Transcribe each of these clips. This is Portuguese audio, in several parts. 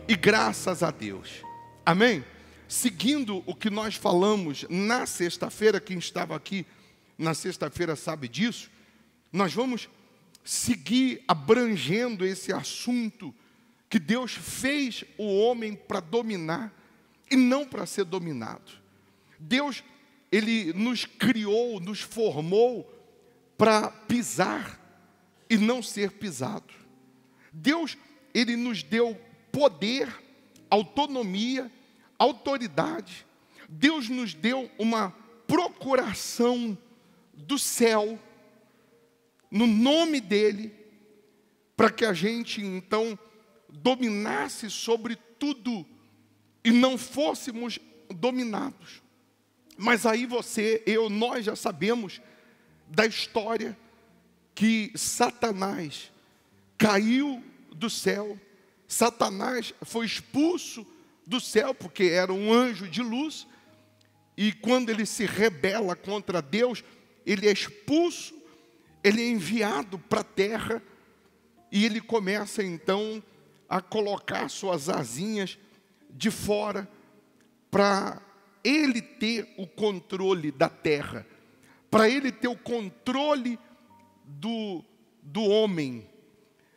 e graças a Deus. Amém? Seguindo o que nós falamos na sexta-feira, quem estava aqui na sexta-feira sabe disso, nós vamos seguir abrangendo esse assunto que Deus fez o homem para dominar e não para ser dominado. Deus, Ele nos criou, nos formou para pisar e não ser pisado. Deus, Ele nos deu poder, autonomia, autoridade. Deus nos deu uma procuração do céu, no nome dEle, para que a gente então dominasse sobre tudo e não fôssemos dominados. Mas aí você, eu, nós já sabemos da história que Satanás caiu do céu. Satanás foi expulso do céu porque era um anjo de luz. E quando ele se rebela contra Deus, ele é expulso, ele é enviado para a terra. E ele começa então a colocar suas asinhas de fora para ele ter o controle da terra, para ele ter o controle do homem.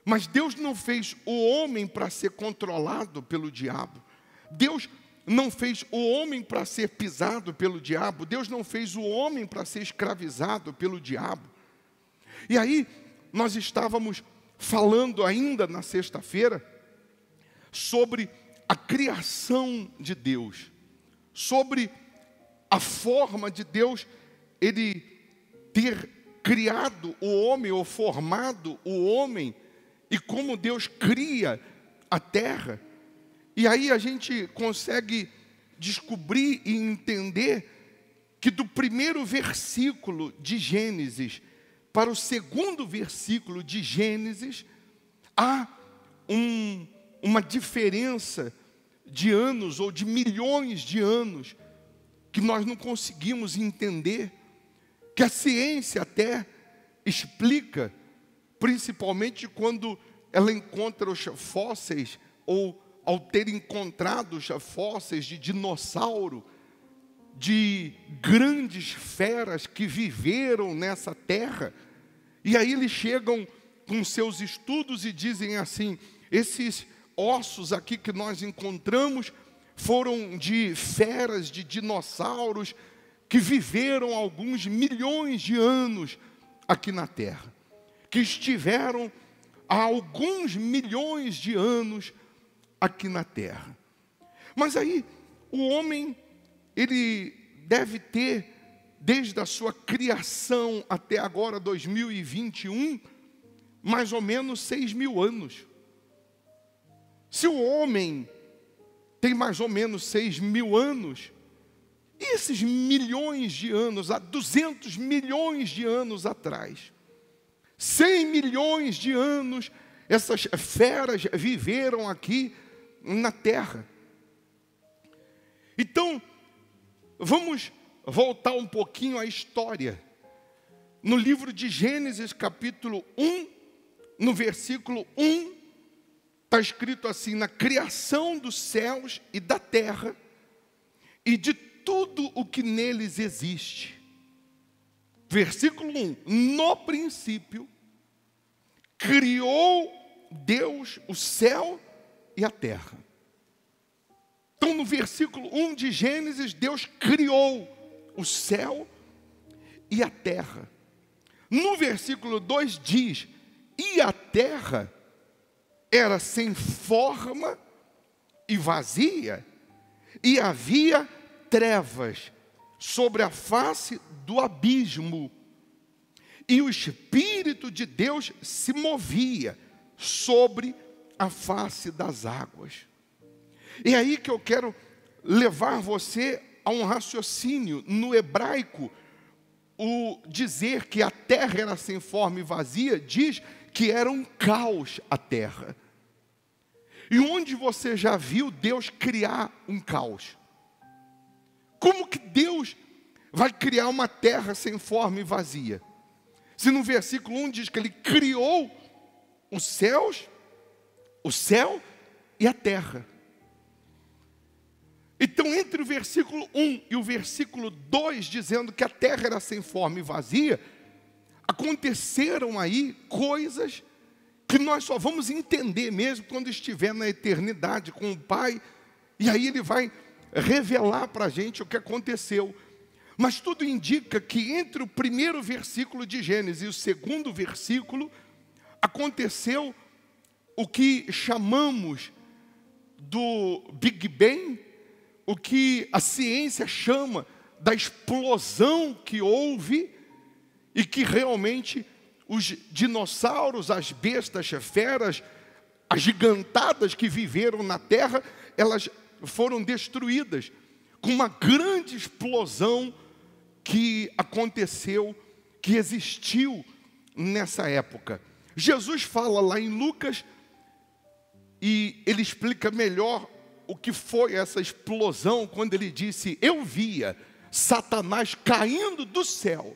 Mas Deus não fez o homem para ser controlado pelo diabo. Deus não fez o homem para ser pisado pelo diabo. Deus não fez o homem para ser escravizado pelo diabo. E aí, nós estávamos falando ainda na sexta-feira sobre a criação de Deus, sobre a forma de Deus, Ele ter criado o homem, ou formado o homem, e como Deus cria a terra. E aí a gente consegue descobrir e entender que do primeiro versículo de Gênesis para o segundo versículo de Gênesis, há uma diferença de anos ou de milhões de anos que nós não conseguimos entender, que a ciência até explica, principalmente quando ela encontra os fósseis, ou ao ter encontrado os fósseis de dinossauro, de grandes feras que viveram nessa terra. E aí eles chegam com seus estudos e dizem assim: esses ossos aqui que nós encontramos foram de feras, de dinossauros que viveram alguns milhões de anos aqui na terra, que estiveram há alguns milhões de anos aqui na terra. Mas aí o homem, ele deve ter, desde a sua criação até agora, 2021, mais ou menos 6.000 anos. Se o homem tem mais ou menos 6.000 anos, e esses milhões de anos, há 200 milhões de anos atrás, 100 milhões de anos, essas feras viveram aqui na terra. Então, vamos voltar um pouquinho à história. No livro de Gênesis, capítulo 1, no versículo 1, está escrito assim: na criação dos céus e da terra, e de tudo o que neles existe. Versículo 1, no princípio, criou Deus o céu e a terra. Então, no versículo 1 de Gênesis, Deus criou o céu e a terra. No versículo 2 diz: e a terra era sem forma e vazia, e havia trevas sobre a face do abismo, e o Espírito de Deus se movia sobre a face das águas. É aí que eu quero levar você a um raciocínio. No hebraico, o dizer que a terra era sem forma e vazia diz que era um caos a terra. E onde você já viu Deus criar um caos? Como que Deus vai criar uma terra sem forma e vazia? Se no versículo 1 diz que Ele criou os céus, o céu e a terra. Então, entre o versículo 1 e o versículo 2, dizendo que a terra era sem forma e vazia, aconteceram aí coisas que nós só vamos entender mesmo quando estiver na eternidade com o Pai, e aí Ele vai revelar para a gente o que aconteceu. Mas tudo indica que entre o primeiro versículo de Gênesis e o segundo versículo, aconteceu o que chamamos do Big Bang, o que a ciência chama da explosão que houve, e que realmente os dinossauros, as bestas, feras, as gigantadas que viveram na Terra, elas foram destruídas com uma grande explosão que aconteceu, que existiu nessa época. Jesus fala lá em Lucas, e ele explica melhor o que foi essa explosão, quando ele disse: eu via Satanás caindo do céu,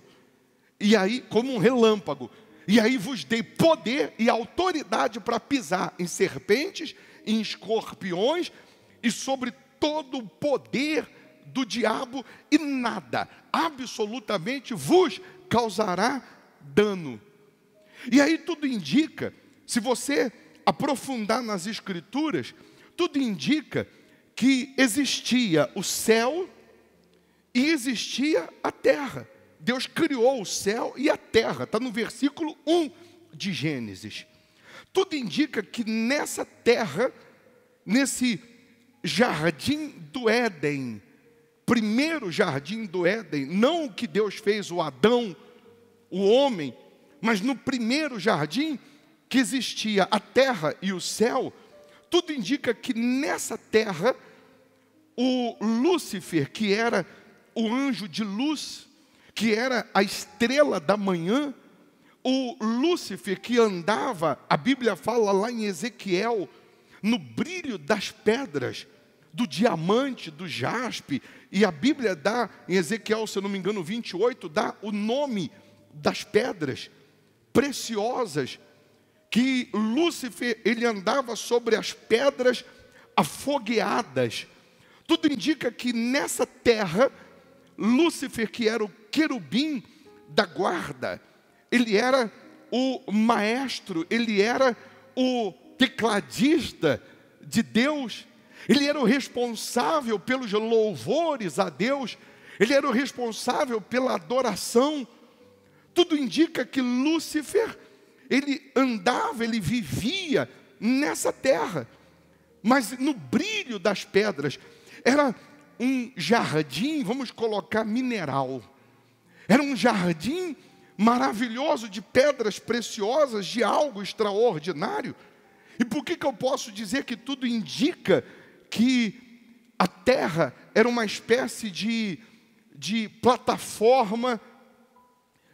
e aí como um relâmpago, e aí vos dei poder e autoridade para pisar em serpentes, em escorpiões, e sobre todo o poder do diabo, e nada, absolutamente, vos causará dano. E aí tudo indica, se você aprofundar nas Escrituras, tudo indica que existia o céu e existia a terra. Deus criou o céu e a terra, está no versículo 1 de Gênesis. Tudo indica que nessa terra, nesse jardim do Éden, primeiro jardim do Éden, não o que Deus fez, o Adão, o homem, mas no primeiro jardim, que existia a terra e o céu, tudo indica que nessa terra, o Lúcifer, que era o anjo de luz, que era a estrela da manhã, o Lúcifer que andava, a Bíblia fala lá em Ezequiel, no brilho das pedras, do diamante, do jaspe, e a Bíblia dá, em Ezequiel, se eu não me engano, 28, dá o nome das pedras preciosas, que Lúcifer, ele andava sobre as pedras afogueadas. Tudo indica que nessa terra, Lúcifer, que era o querubim da guarda, ele era o maestro, ele era o tecladista de Deus, ele era o responsável pelos louvores a Deus, ele era o responsável pela adoração. Tudo indica que Lúcifer, ele andava, ele vivia nessa terra, mas no brilho das pedras. Era um jardim, vamos colocar mineral, era um jardim maravilhoso de pedras preciosas, de algo extraordinário. E por que eu posso dizer que tudo indica que a terra era uma espécie de plataforma,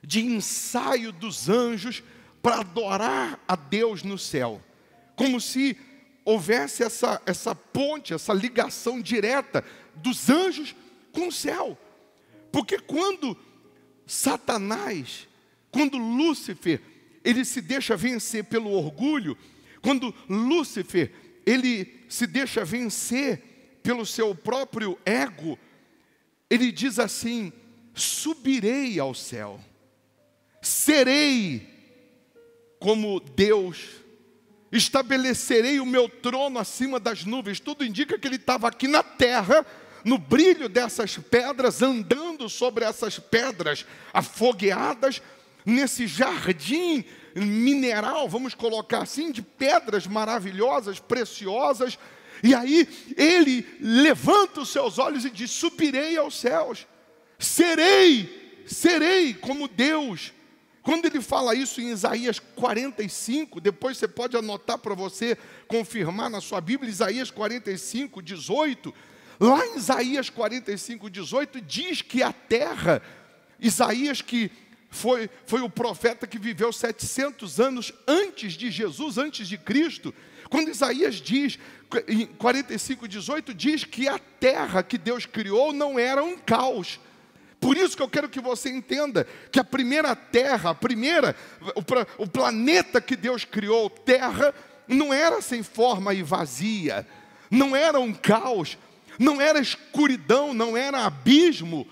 de ensaio dos anjos, para adorar a Deus no céu, como se houvesse essa ponte, essa ligação direta dos anjos com o céu. Porque quando Satanás, quando Lúcifer, ele se deixa vencer pelo orgulho, quando Lúcifer, ele se deixa vencer pelo seu próprio ego, ele diz assim: subirei ao céu, serei como Deus, estabelecerei o meu trono acima das nuvens. Tudo indica que ele estava aqui na terra, no brilho dessas pedras, andando sobre essas pedras afogueadas, nesse jardim mineral, vamos colocar assim, de pedras maravilhosas, preciosas. E aí ele levanta os seus olhos e diz: subirei aos céus, serei como Deus. Quando ele fala isso em Isaías 45, depois você pode anotar para você confirmar na sua Bíblia, Isaías 45, 18. Lá em Isaías 45, 18, diz que a terra, Isaías, que foi o profeta que viveu 700 anos antes de Jesus, antes de Cristo, quando Isaías diz, em 45, 18, diz que a terra que Deus criou não era um caos. Por isso que eu quero que você entenda que a primeira terra, o planeta que Deus criou, terra, não era sem forma e vazia, não era um caos. não era escuridão, não era abismo.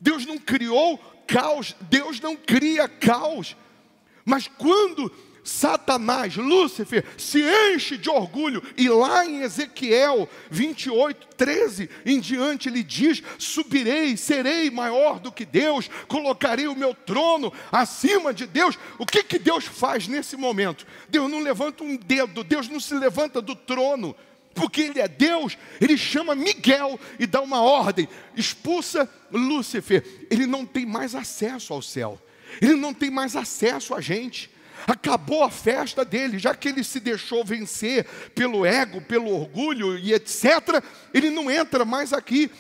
Deus não criou caos, Deus não cria caos. Mas quando Satanás, Lúcifer, se enche de orgulho, e lá em Ezequiel 28, 13 em diante, ele diz: subirei, serei maior do que Deus, colocarei o meu trono acima de Deus. O que Deus faz nesse momento? Deus não levanta um dedo, Deus não se levanta do trono, porque Ele é Deus. Ele chama Miguel e dá uma ordem: expulsa Lúcifer. Ele não tem mais acesso ao céu, ele não tem mais acesso a gente. Acabou a festa dele, já que ele se deixou vencer pelo ego, pelo orgulho e etc. Ele não entra mais aqui.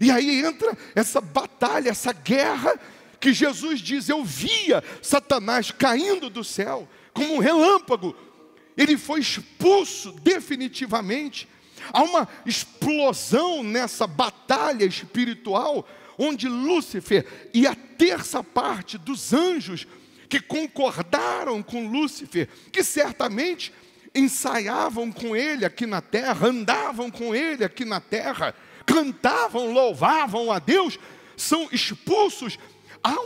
E aí entra essa batalha, essa guerra, que Jesus diz: eu via Satanás caindo do céu como um relâmpago. Ele foi expulso definitivamente. Há uma explosão nessa batalha espiritual, onde Lúcifer e a terça parte dos anjos que concordaram com Lúcifer, que certamente ensaiavam com ele aqui na terra, andavam com ele aqui na terra, cantavam, louvavam a Deus, são expulsos. Há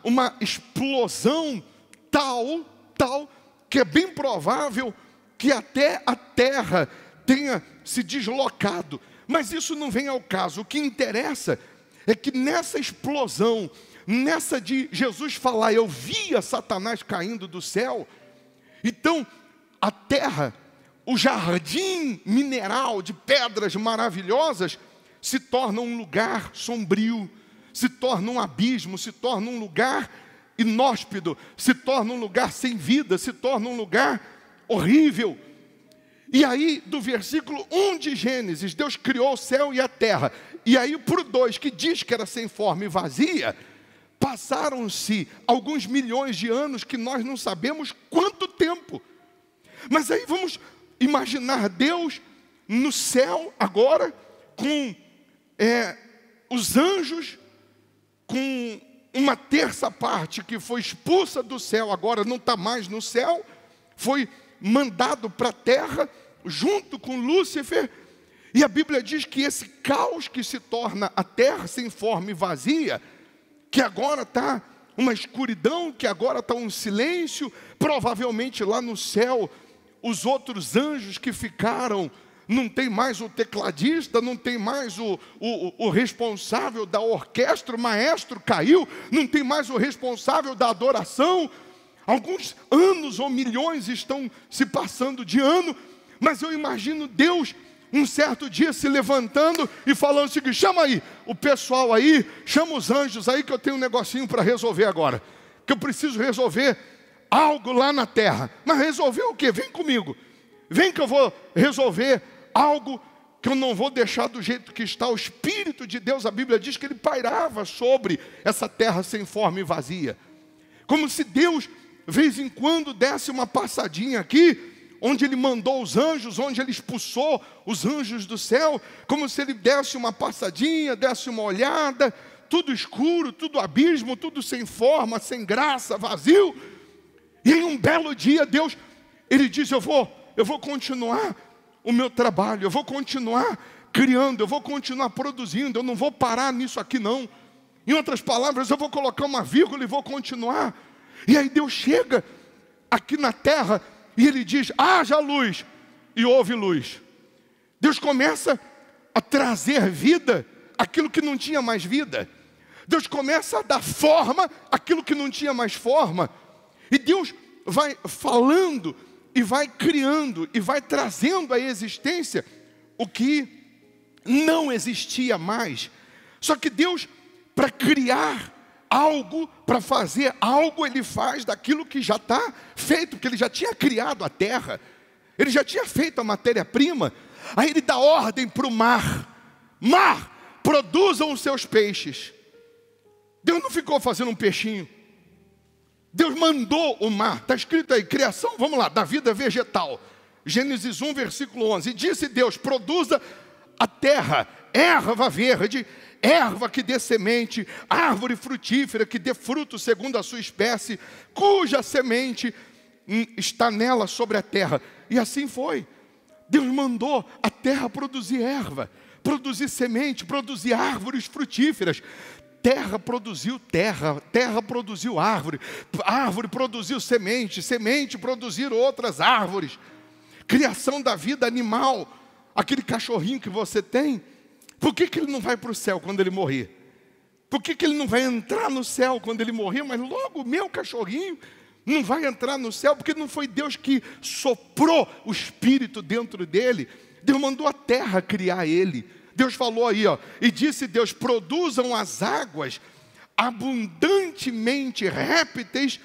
uma explosão tal, que é bem provável que até a terra tenha se deslocado. Mas isso não vem ao caso. O que interessa é que nessa explosão, nessa de Jesus falar: eu via Satanás caindo do céu, então a terra, o jardim mineral de pedras maravilhosas, se torna um lugar sombrio, se torna um abismo, se torna um lugar inóspito, se torna um lugar sem vida, se torna um lugar horrível. E aí, do versículo 1 de Gênesis, Deus criou o céu e a terra. E aí, para o 2, que diz que era sem forma e vazia, passaram-se alguns milhões de anos, que nós não sabemos quanto tempo. Mas aí vamos imaginar Deus no céu agora, com os anjos, com uma terça parte que foi expulsa do céu, agora não está mais no céu, foi mandado para a terra, junto com Lúcifer. E a Bíblia diz que esse caos que se torna a terra sem forma e vazia, que agora está uma escuridão, que agora está um silêncio, provavelmente lá no céu, os outros anjos que ficaram, não tem mais o tecladista, não tem mais o responsável da orquestra, o maestro caiu, não tem mais o responsável da adoração. Alguns anos ou milhões estão se passando de ano, mas eu imagino Deus um certo dia se levantando e falando o seguinte: chama aí o pessoal aí, chama os anjos aí, que eu tenho um negocinho para resolver agora, que eu preciso resolver algo lá na terra. Mas resolver o quê? Vem comigo, vem que eu vou resolver algo que eu não vou deixar do jeito que está. O Espírito de Deus, a Bíblia diz que ele pairava sobre essa terra sem forma e vazia, como se Deus, vez em quando, desse uma passadinha aqui, onde ele mandou os anjos, onde ele expulsou os anjos do céu, como se ele desse uma passadinha, desse uma olhada, tudo escuro, tudo abismo, tudo sem forma, sem graça, vazio. E em um belo dia Deus, ele diz: eu vou continuar o meu trabalho, eu vou continuar criando, eu vou continuar produzindo, eu não vou parar nisso aqui não. Em outras palavras, eu vou colocar uma vírgula e vou continuar. E aí Deus chega aqui na terra e ele diz: haja luz, e houve luz. Deus começa a trazer vida àquilo que não tinha mais vida. Deus começa a dar forma àquilo que não tinha mais forma. E Deus vai falando e vai criando e vai trazendo à existência o que não existia mais. Só que Deus, para criar algo, para fazer algo, ele faz daquilo que já está feito, porque ele já tinha criado a terra, ele já tinha feito a matéria-prima. Aí ele dá ordem para o mar: mar, produzam os seus peixes. Deus não ficou fazendo um peixinho, Deus mandou o mar. Está escrito aí, criação, vamos lá, da vida vegetal, Gênesis 1, versículo 11. E disse Deus: produza a terra erva verde, erva que dê semente, árvore frutífera que dê fruto segundo a sua espécie, cuja semente está nela sobre a terra. E assim foi. Deus mandou a terra produzir erva, produzir semente, produzir árvores frutíferas. Terra produziu terra, terra produziu árvore, árvore produziu semente, semente produziu outras árvores. Criação da vida animal. Aquele cachorrinho que você tem, por que ele não vai para o céu quando ele morrer? Por que ele não vai entrar no céu quando ele morrer? Mas logo o meu cachorrinho não vai entrar no céu, porque não foi Deus que soprou o Espírito dentro dele. Deus mandou a terra criar ele. Deus falou aí, ó, e disse Deus: produzam as águas abundantemente répteis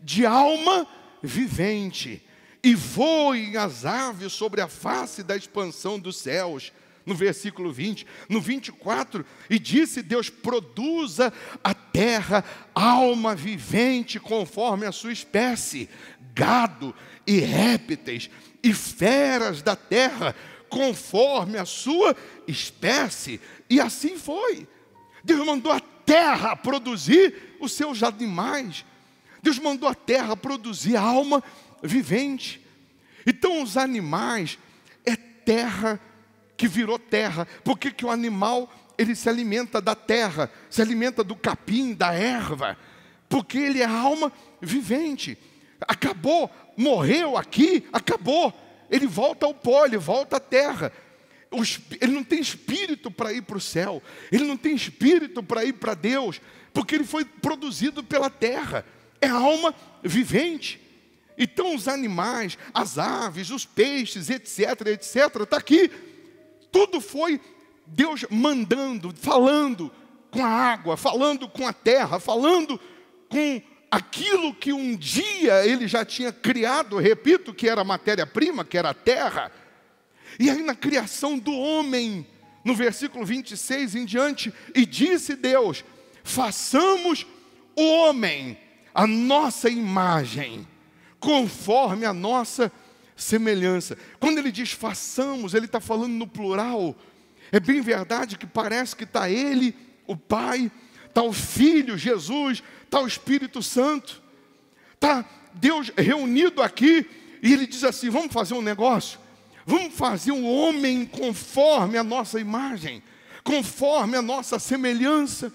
de alma vivente, e voem as aves sobre a face da expansão dos céus. No versículo 20, no 24, e disse Deus: produza a terra alma vivente conforme a sua espécie, gado e répteis e feras da terra conforme a sua espécie. E assim foi. Deus mandou a terra produzir os seus animais. Deus mandou a terra produzir alma vivente. Então os animais é terra que virou terra. Por que o animal, ele se alimenta da terra, se alimenta do capim, da erva? Porque ele é alma vivente. Acabou, morreu aqui, acabou. Ele volta ao pó, ele volta à terra. Ele não tem espírito para ir para o céu. Ele não tem espírito para ir para Deus, porque ele foi produzido pela terra. É alma vivente. Então os animais, as aves, os peixes, etc, etc, está aqui. Tudo foi Deus mandando, falando com a água, falando com a terra, falando com aquilo que um dia ele já tinha criado, repito, que era a matéria-prima, que era a terra. E aí na criação do homem, no versículo 26 em diante, e disse Deus: façamos o homem a nossa imagem, conforme a nossa semelhança. Quando ele diz façamos, ele está falando no plural. É bem verdade que parece que está ele, o Pai, está o Filho, Jesus, está o Espírito Santo, está Deus reunido aqui, e ele diz assim: vamos fazer um negócio, vamos fazer um homem conforme a nossa imagem, conforme a nossa semelhança.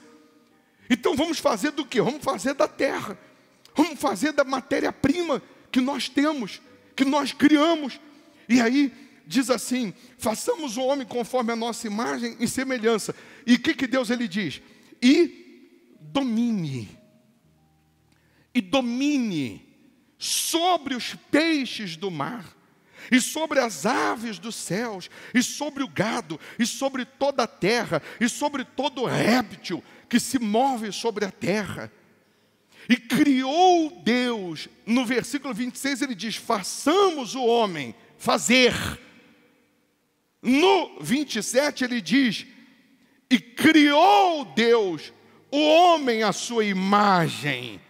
Então vamos fazer do quê? Vamos fazer da terra, vamos fazer da matéria-prima que nós temos, que nós criamos. E aí diz assim: façamos o homem conforme a nossa imagem e semelhança. E o que Deus ele diz? E domine sobre os peixes do mar, e sobre as aves dos céus, e sobre o gado, e sobre toda a terra, e sobre todo réptil que se move sobre a terra. E criou Deus, no versículo 26 ele diz: façamos o homem, fazer. No 27 ele diz: e criou Deus o homem à sua imagem.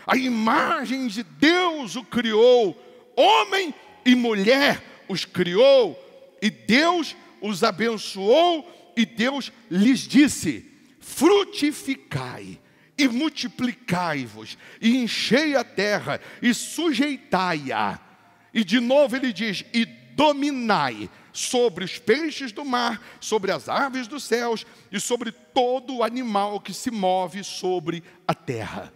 A imagem de Deus o criou, homem e mulher os criou, e Deus os abençoou, e Deus lhes disse: frutificai e multiplicai-vos, e enchei a terra, e sujeitai-a. E de novo ele diz: e dominai sobre os peixes do mar, sobre as aves dos céus, e sobre todo o animal que se move sobre a terra.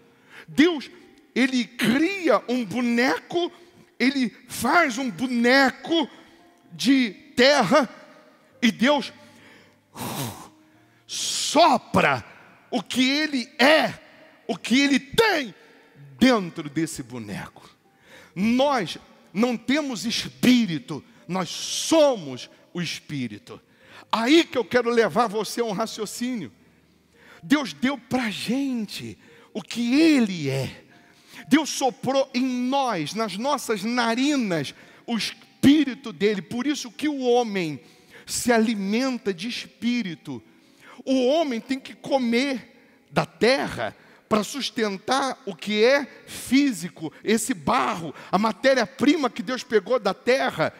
Deus, ele cria um boneco, ele faz um boneco de terra, e Deus sopra o que ele é, o que ele tem dentro desse boneco. Nós não temos espírito, nós somos o espírito. Aí que eu quero levar você a um raciocínio. Deus deu para a gente o que ele é. Deus soprou em nós, nas nossas narinas, o espírito dele. Por isso que o homem se alimenta de espírito. O homem tem que comer da terra para sustentar o que é físico, esse barro, a matéria-prima que Deus pegou da terra.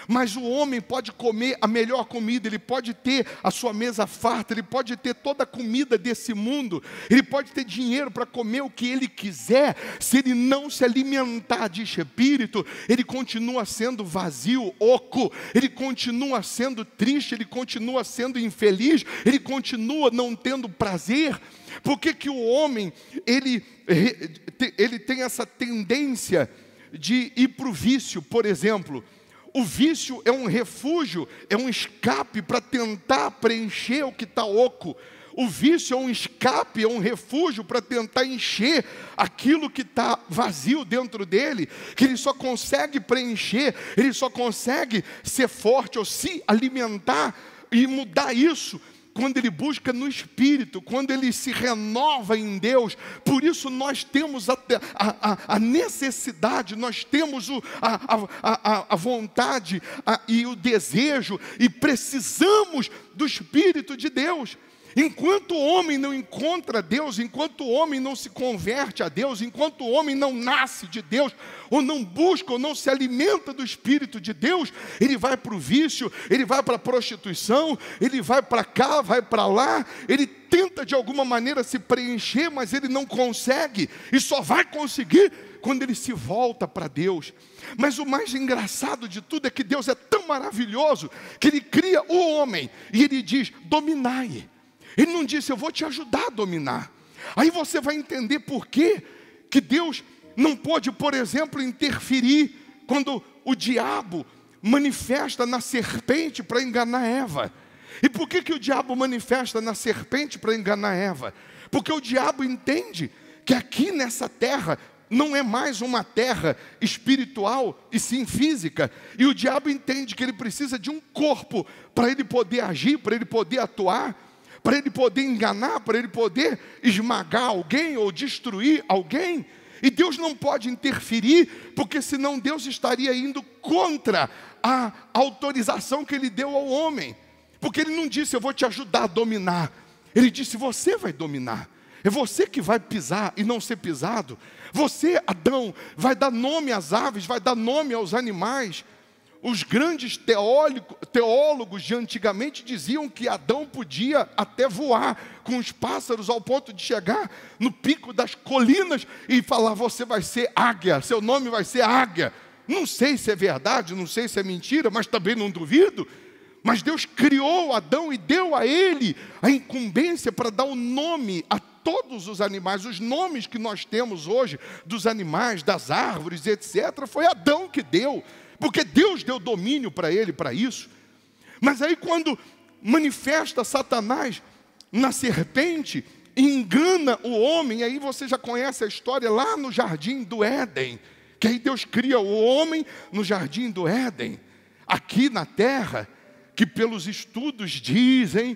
Mas o homem pode comer a melhor comida, ele pode ter a sua mesa farta, ele pode ter toda a comida desse mundo, ele pode ter dinheiro para comer o que ele quiser. Se ele não se alimentar de espírito, ele continua sendo vazio, oco, ele continua sendo triste, ele continua sendo infeliz, ele continua não tendo prazer. Por que que o homem, ele tem essa tendência de ir para o vício, por exemplo? O vício é um refúgio, é um escape para tentar preencher o que está oco. O vício é um escape, é um refúgio para tentar encher aquilo que está vazio dentro dele, que ele só consegue preencher, ele só consegue ser forte ou se alimentar e mudar isso quando ele busca no Espírito, quando ele se renova em Deus. Por isso nós temos a necessidade, nós temos a vontade e o desejo, e precisamos do Espírito de Deus. Enquanto o homem não encontra Deus, enquanto o homem não se converte a Deus, enquanto o homem não nasce de Deus, ou não busca, ou não se alimenta do Espírito de Deus, ele vai para o vício, ele vai para a prostituição, ele vai para cá, vai para lá, ele tenta de alguma maneira se preencher, mas ele não consegue, e só vai conseguir quando ele se volta para Deus. Mas o mais engraçado de tudo é que Deus é tão maravilhoso, que ele cria o homem, e ele diz: dominai. Ele não disse: eu vou te ajudar a dominar. Aí você vai entender por que Deus não pôde, por exemplo, interferir quando o diabo manifesta na serpente para enganar Eva. E por que o diabo manifesta na serpente para enganar Eva? Porque o diabo entende que aqui nessa terra não é mais uma terra espiritual e sim física. E o diabo entende que ele precisa de um corpo para ele poder agir, para ele poder atuar, para ele poder enganar, para ele poder esmagar alguém ou destruir alguém. E Deus não pode interferir, porque senão Deus estaria indo contra a autorização que ele deu ao homem. Porque ele não disse: eu vou te ajudar a dominar. Ele disse: você vai dominar. É você que vai pisar e não ser pisado. Você, Adão, vai dar nome às aves, vai dar nome aos animais. Os grandes teólogos de antigamente diziam que Adão podia até voar com os pássaros, ao ponto de chegar no pico das colinas e falar: você vai ser águia, seu nome vai ser águia. Não sei se é verdade, não sei se é mentira, mas também não duvido. Mas Deus criou Adão e deu a ele a incumbência para dar o nome a todos os animais. Os nomes que nós temos hoje dos animais, das árvores, etc., foi Adão que deu. Porque Deus deu domínio para ele para isso. Mas aí quando manifesta Satanás na serpente, engana o homem, aí você já conhece a história lá no jardim do Éden, que aí Deus cria o homem no jardim do Éden, aqui na terra, que pelos estudos dizem,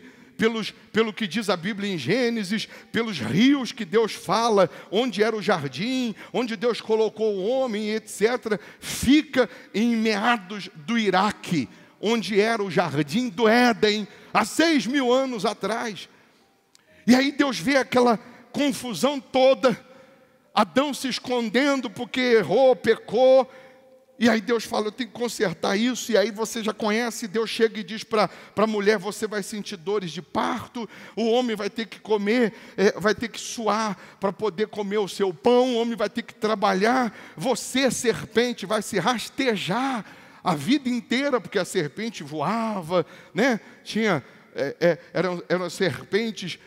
pelo que diz a Bíblia em Gênesis, pelos rios que Deus fala, onde era o jardim, onde Deus colocou o homem, etc., fica em meados do Iraque, onde era o jardim do Éden, há 6.000 anos atrás. E aí Deus vê aquela confusão toda, Adão se escondendo porque errou, pecou. E aí Deus fala: eu tenho que consertar isso. E aí você já conhece, Deus chega e diz para a mulher: você vai sentir dores de parto, o homem vai ter que comer, vai ter que suar para poder comer o seu pão, o homem vai ter que trabalhar, você, serpente, vai se rastejar a vida inteira, porque a serpente voava, né? Eram serpentes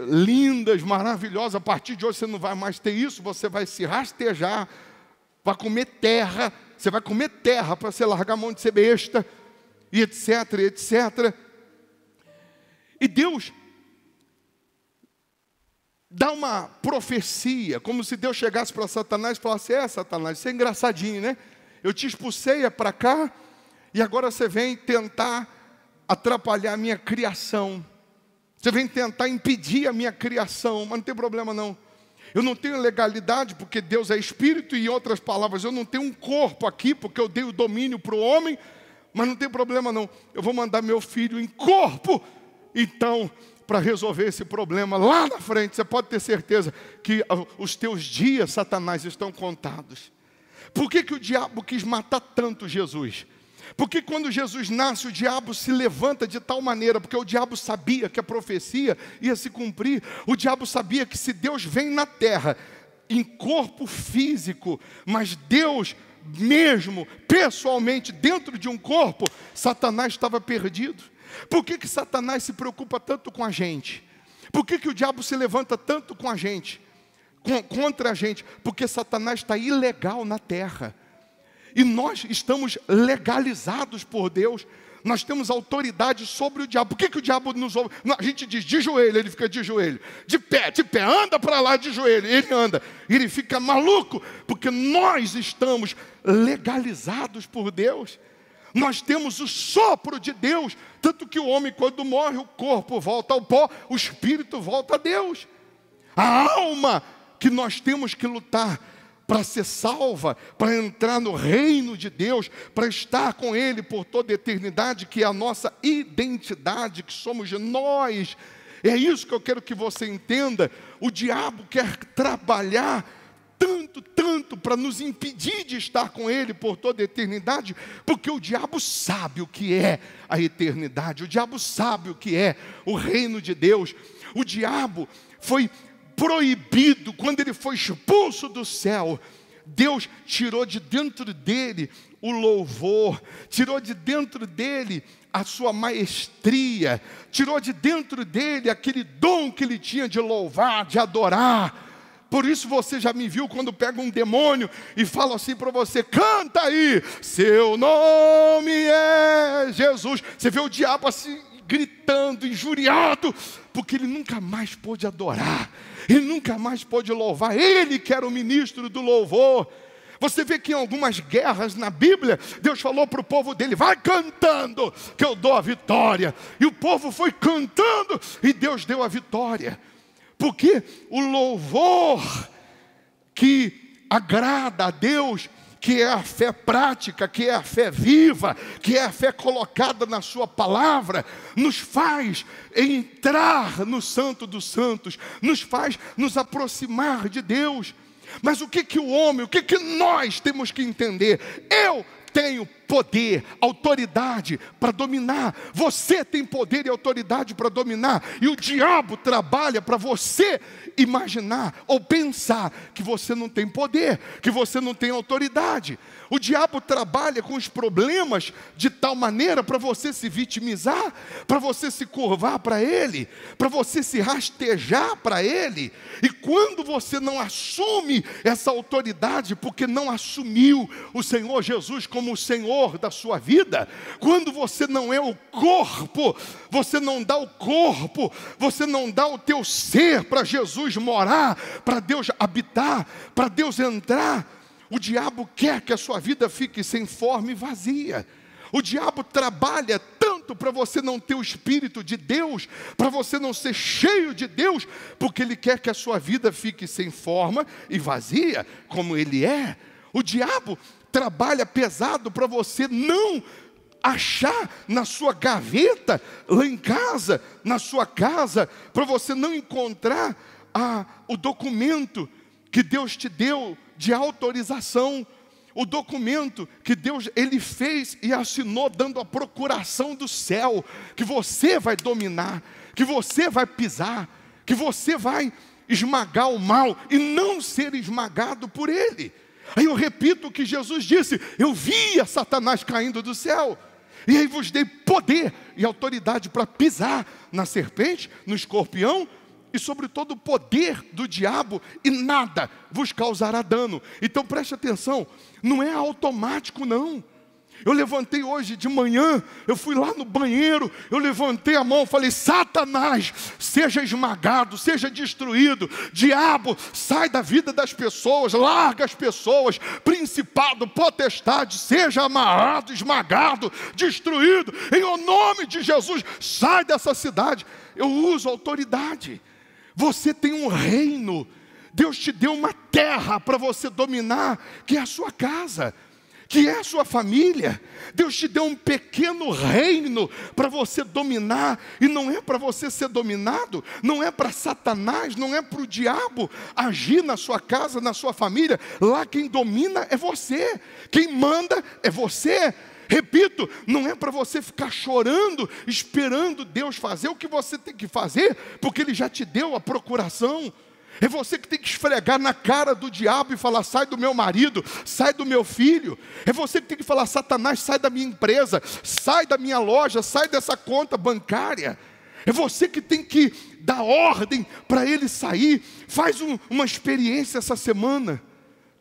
lindas, maravilhosas. A partir de hoje você não vai mais ter isso, você vai se rastejar, vai comer terra. Você vai comer terra para você largar a mão de ser besta, e etc, etc. E Deus dá uma profecia, como se Deus chegasse para Satanás e falasse: Satanás, você é engraçadinho, né? Eu te expulsei para cá, e agora você vem tentar atrapalhar a minha criação. Você vem tentar impedir a minha criação, mas não tem problema não. Eu não tenho legalidade, porque Deus é espírito, e em outras palavras, eu não tenho um corpo aqui, porque eu dei o domínio para o homem, mas não tem problema não. Eu vou mandar meu filho em corpo, então, para resolver esse problema lá na frente. Você pode ter certeza que os teus dias, Satanás, estão contados. Por que o diabo quis matar tanto Jesus? Porque quando Jesus nasce, o diabo se levanta de tal maneira, porque o diabo sabia que a profecia ia se cumprir. O diabo sabia que se Deus vem na terra, em corpo físico, mas Deus mesmo, pessoalmente, dentro de um corpo, Satanás estava perdido. Por que Satanás se preocupa tanto com a gente? Por que o diabo se levanta tanto com a gente? Contra a gente? Porque Satanás está ilegal na terra. E nós estamos legalizados por Deus. Nós temos autoridade sobre o diabo. Por que o diabo nos ouve? A gente diz de joelho, ele fica de joelho. De pé, anda para lá de joelho. Ele anda. Ele fica maluco, porque nós estamos legalizados por Deus. Nós temos o sopro de Deus. Tanto que o homem, quando morre, o corpo volta ao pó, o espírito volta a Deus. A alma que nós temos que lutar para ser salva, para entrar no reino de Deus, para estar com Ele por toda a eternidade, que é a nossa identidade, que somos nós. É isso que eu quero que você entenda. O diabo quer trabalhar tanto para nos impedir de estar com Ele por toda a eternidade, porque o diabo sabe o que é a eternidade, o diabo sabe o que é o reino de Deus. O diabo foi proibido, quando ele foi expulso do céu, Deus tirou de dentro dele o louvor, tirou de dentro dele a sua maestria, tirou de dentro dele aquele dom que ele tinha de louvar, de adorar. Por isso você já me viu quando pega um demônio e fala assim para você: canta aí, seu nome é Jesus. Você vê o diabo assim gritando, injuriado, porque ele nunca mais pôde adorar, ele nunca mais pôde louvar, ele que era o ministro do louvor. Você vê que em algumas guerras na Bíblia, Deus falou para o povo dele: vai cantando que eu dou a vitória. E o povo foi cantando e Deus deu a vitória. Porque o louvor que agrada a Deus, que é a fé prática, que é a fé viva, que é a fé colocada na sua palavra, nos faz entrar no Santo dos Santos, nos faz nos aproximar de Deus. Mas o que o homem, o que nós temos que entender? Eu tenho poder, autoridade para dominar. Você tem poder e autoridade para dominar. E o diabo trabalha para você imaginar ou pensar que você não tem poder, que você não tem autoridade. O diabo trabalha com os problemas de tal maneira para você se vitimizar, para você se curvar para ele, para você se rastejar para ele. E quando você não assume essa autoridade, porque não assumiu o Senhor Jesus como o Senhor da sua vida, quando você não é o corpo, você não dá o corpo, você não dá o teu ser para Jesus morar, para Deus habitar, para Deus entrar, o diabo quer que a sua vida fique sem forma e vazia. O diabo trabalha tanto para você não ter o Espírito de Deus, para você não ser cheio de Deus, porque ele quer que a sua vida fique sem forma e vazia, como ele é. O diabo trabalha pesado para você não achar na sua gaveta, lá em casa, na sua casa, para você não encontrar o documento que Deus te deu de autorização, o documento que Deus ele fez e assinou, dando a procuração do céu, que você vai dominar, que você vai pisar, que você vai esmagar o mal e não ser esmagado por ele. Aí eu repito o que Jesus disse: eu via Satanás caindo do céu, e aí vos dei poder e autoridade para pisar na serpente, no escorpião e sobre todo o poder do diabo, e nada vos causará dano. Então preste atenção, não é automático não. Eu levantei hoje de manhã, eu fui lá no banheiro, eu levantei a mão, falei: Satanás, seja esmagado, seja destruído. Diabo, sai da vida das pessoas, larga as pessoas. Principado, potestade, seja amarrado, esmagado, destruído. Em o nome de Jesus, sai dessa cidade. Eu uso autoridade. Você tem um reino, Deus te deu uma terra para você dominar, que é a sua casa, que é a sua família. Deus te deu um pequeno reino para você dominar, e não é para você ser dominado, não é para Satanás, não é para o diabo agir na sua casa, na sua família. Lá quem domina é você, quem manda é você. Repito, não é para você ficar chorando, esperando Deus fazer o que você tem que fazer, porque Ele já te deu a procuração. É você que tem que esfregar na cara do diabo e falar: sai do meu marido, sai do meu filho. É você que tem que falar: Satanás, sai da minha empresa, sai da minha loja, sai dessa conta bancária. É você que tem que dar ordem para ele sair. Faz uma experiência essa semana,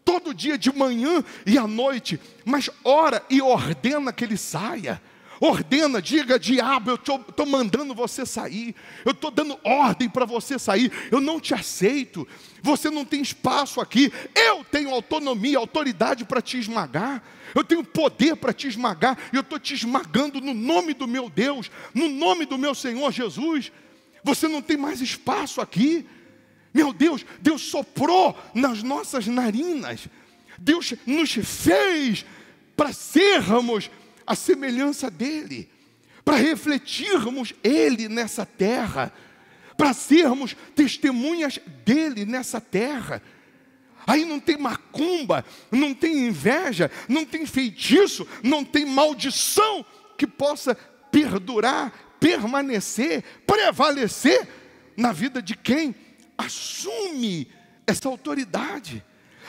todo dia de manhã e à noite, mas ora e ordena que ele saia. Ordena, diga: diabo, eu estou mandando você sair, eu estou dando ordem para você sair, eu não te aceito, você não tem espaço aqui, eu tenho autonomia, autoridade para te esmagar, eu tenho poder para te esmagar, e eu estou te esmagando no nome do meu Deus, no nome do meu Senhor Jesus. Você não tem mais espaço aqui. Meu Deus, Deus soprou nas nossas narinas, Deus nos fez para sermos a semelhança dEle, para refletirmos Ele nessa terra, para sermos testemunhas dEle nessa terra. Aí não tem macumba, não tem inveja, não tem feitiço, não tem maldição que possa perdurar, permanecer, prevalecer na vida de quem assume essa autoridade.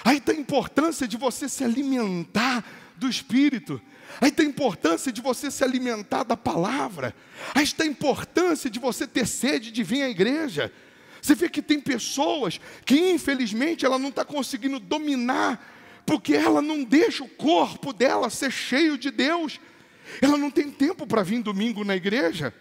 Aí está a importância de você se alimentar do Espírito. Aí está a importância de você se alimentar da palavra. Aí está a importância de você ter sede de vir à igreja. Você vê que tem pessoas que infelizmente ela não está conseguindo dominar, porque ela não deixa o corpo dela ser cheio de Deus. Ela não tem tempo para vir domingo na igreja.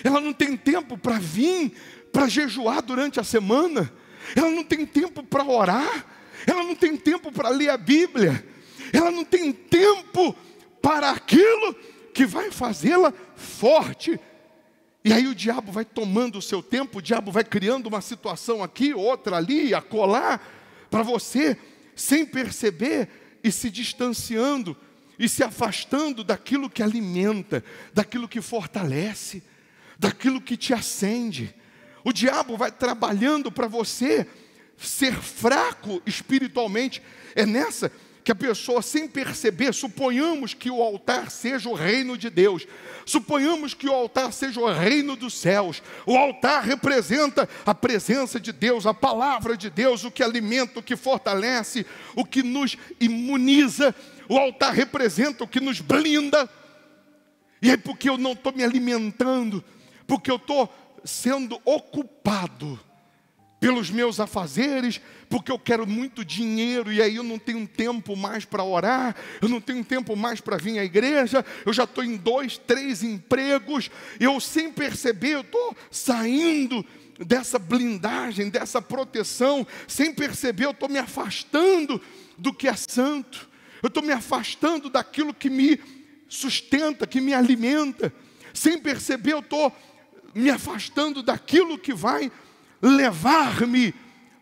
Ela não tem tempo para vir, para jejuar durante a semana. Ela não tem tempo para orar. Ela não tem tempo para ler a Bíblia. Ela não tem tempo para aquilo que vai fazê-la forte. E aí o diabo vai tomando o seu tempo, o diabo vai criando uma situação aqui, outra ali, acolá, para você, sem perceber, e se distanciando, e se afastando daquilo que alimenta, daquilo que fortalece, daquilo que te acende. O diabo vai trabalhando para você ser fraco espiritualmente. É nessa que a pessoa, sem perceber, suponhamos que o altar seja o reino de Deus, suponhamos que o altar seja o reino dos céus. O altar representa a presença de Deus, a palavra de Deus, o que alimenta, o que fortalece, o que nos imuniza. O altar representa o que nos blinda. E aí, porque eu não estou me alimentando, porque eu estou sendo ocupado pelos meus afazeres, porque eu quero muito dinheiro, e aí eu não tenho tempo mais para orar, eu não tenho tempo mais para vir à igreja, eu já estou em 2, 3 empregos, eu sem perceber, eu estou saindo dessa blindagem, dessa proteção, sem perceber, eu estou me afastando do que é santo, eu estou me afastando daquilo que me sustenta, que me alimenta, sem perceber, eu estou me afastando daquilo que vai levar-me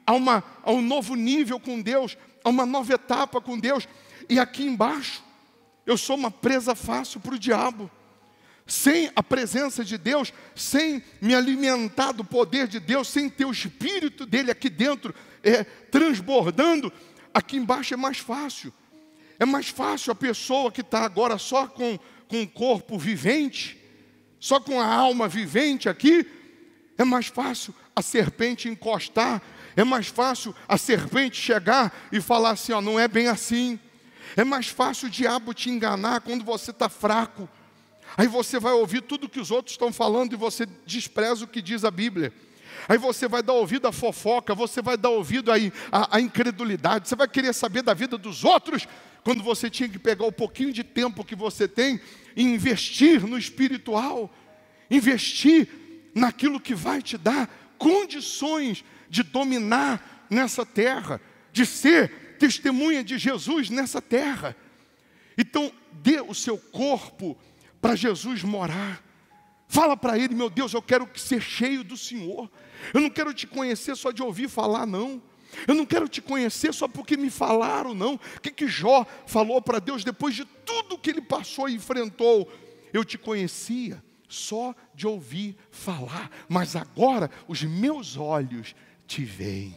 a um novo nível com Deus, a uma nova etapa com Deus. E aqui embaixo, eu sou uma presa fácil para o diabo. Sem a presença de Deus, sem me alimentar do poder de Deus, sem ter o Espírito dele aqui dentro, transbordando, aqui embaixo é mais fácil. É mais fácil a pessoa que está agora só com o corpo vivente, só com a alma vivente aqui, é mais fácil a serpente encostar, é mais fácil a serpente chegar e falar assim, ó, não é bem assim. É mais fácil o diabo te enganar quando você está fraco. Aí você vai ouvir tudo que os outros estão falando e você despreza o que diz a Bíblia. Aí você vai dar ouvido à fofoca, você vai dar ouvido à incredulidade, você vai querer saber da vida dos outros, quando você tinha que pegar o pouquinho de tempo que você tem e investir no espiritual, investir naquilo que vai te dar condições de dominar nessa terra, de ser testemunha de Jesus nessa terra. Então, dê o seu corpo para Jesus morar. Fala para Ele, meu Deus, eu quero ser cheio do Senhor. Eu não quero te conhecer só de ouvir falar, não. Eu não quero te conhecer só porque me falaram, não. O que Jó falou para Deus depois de tudo que ele passou e enfrentou? Eu te conhecia só de ouvir falar, mas agora os meus olhos te veem.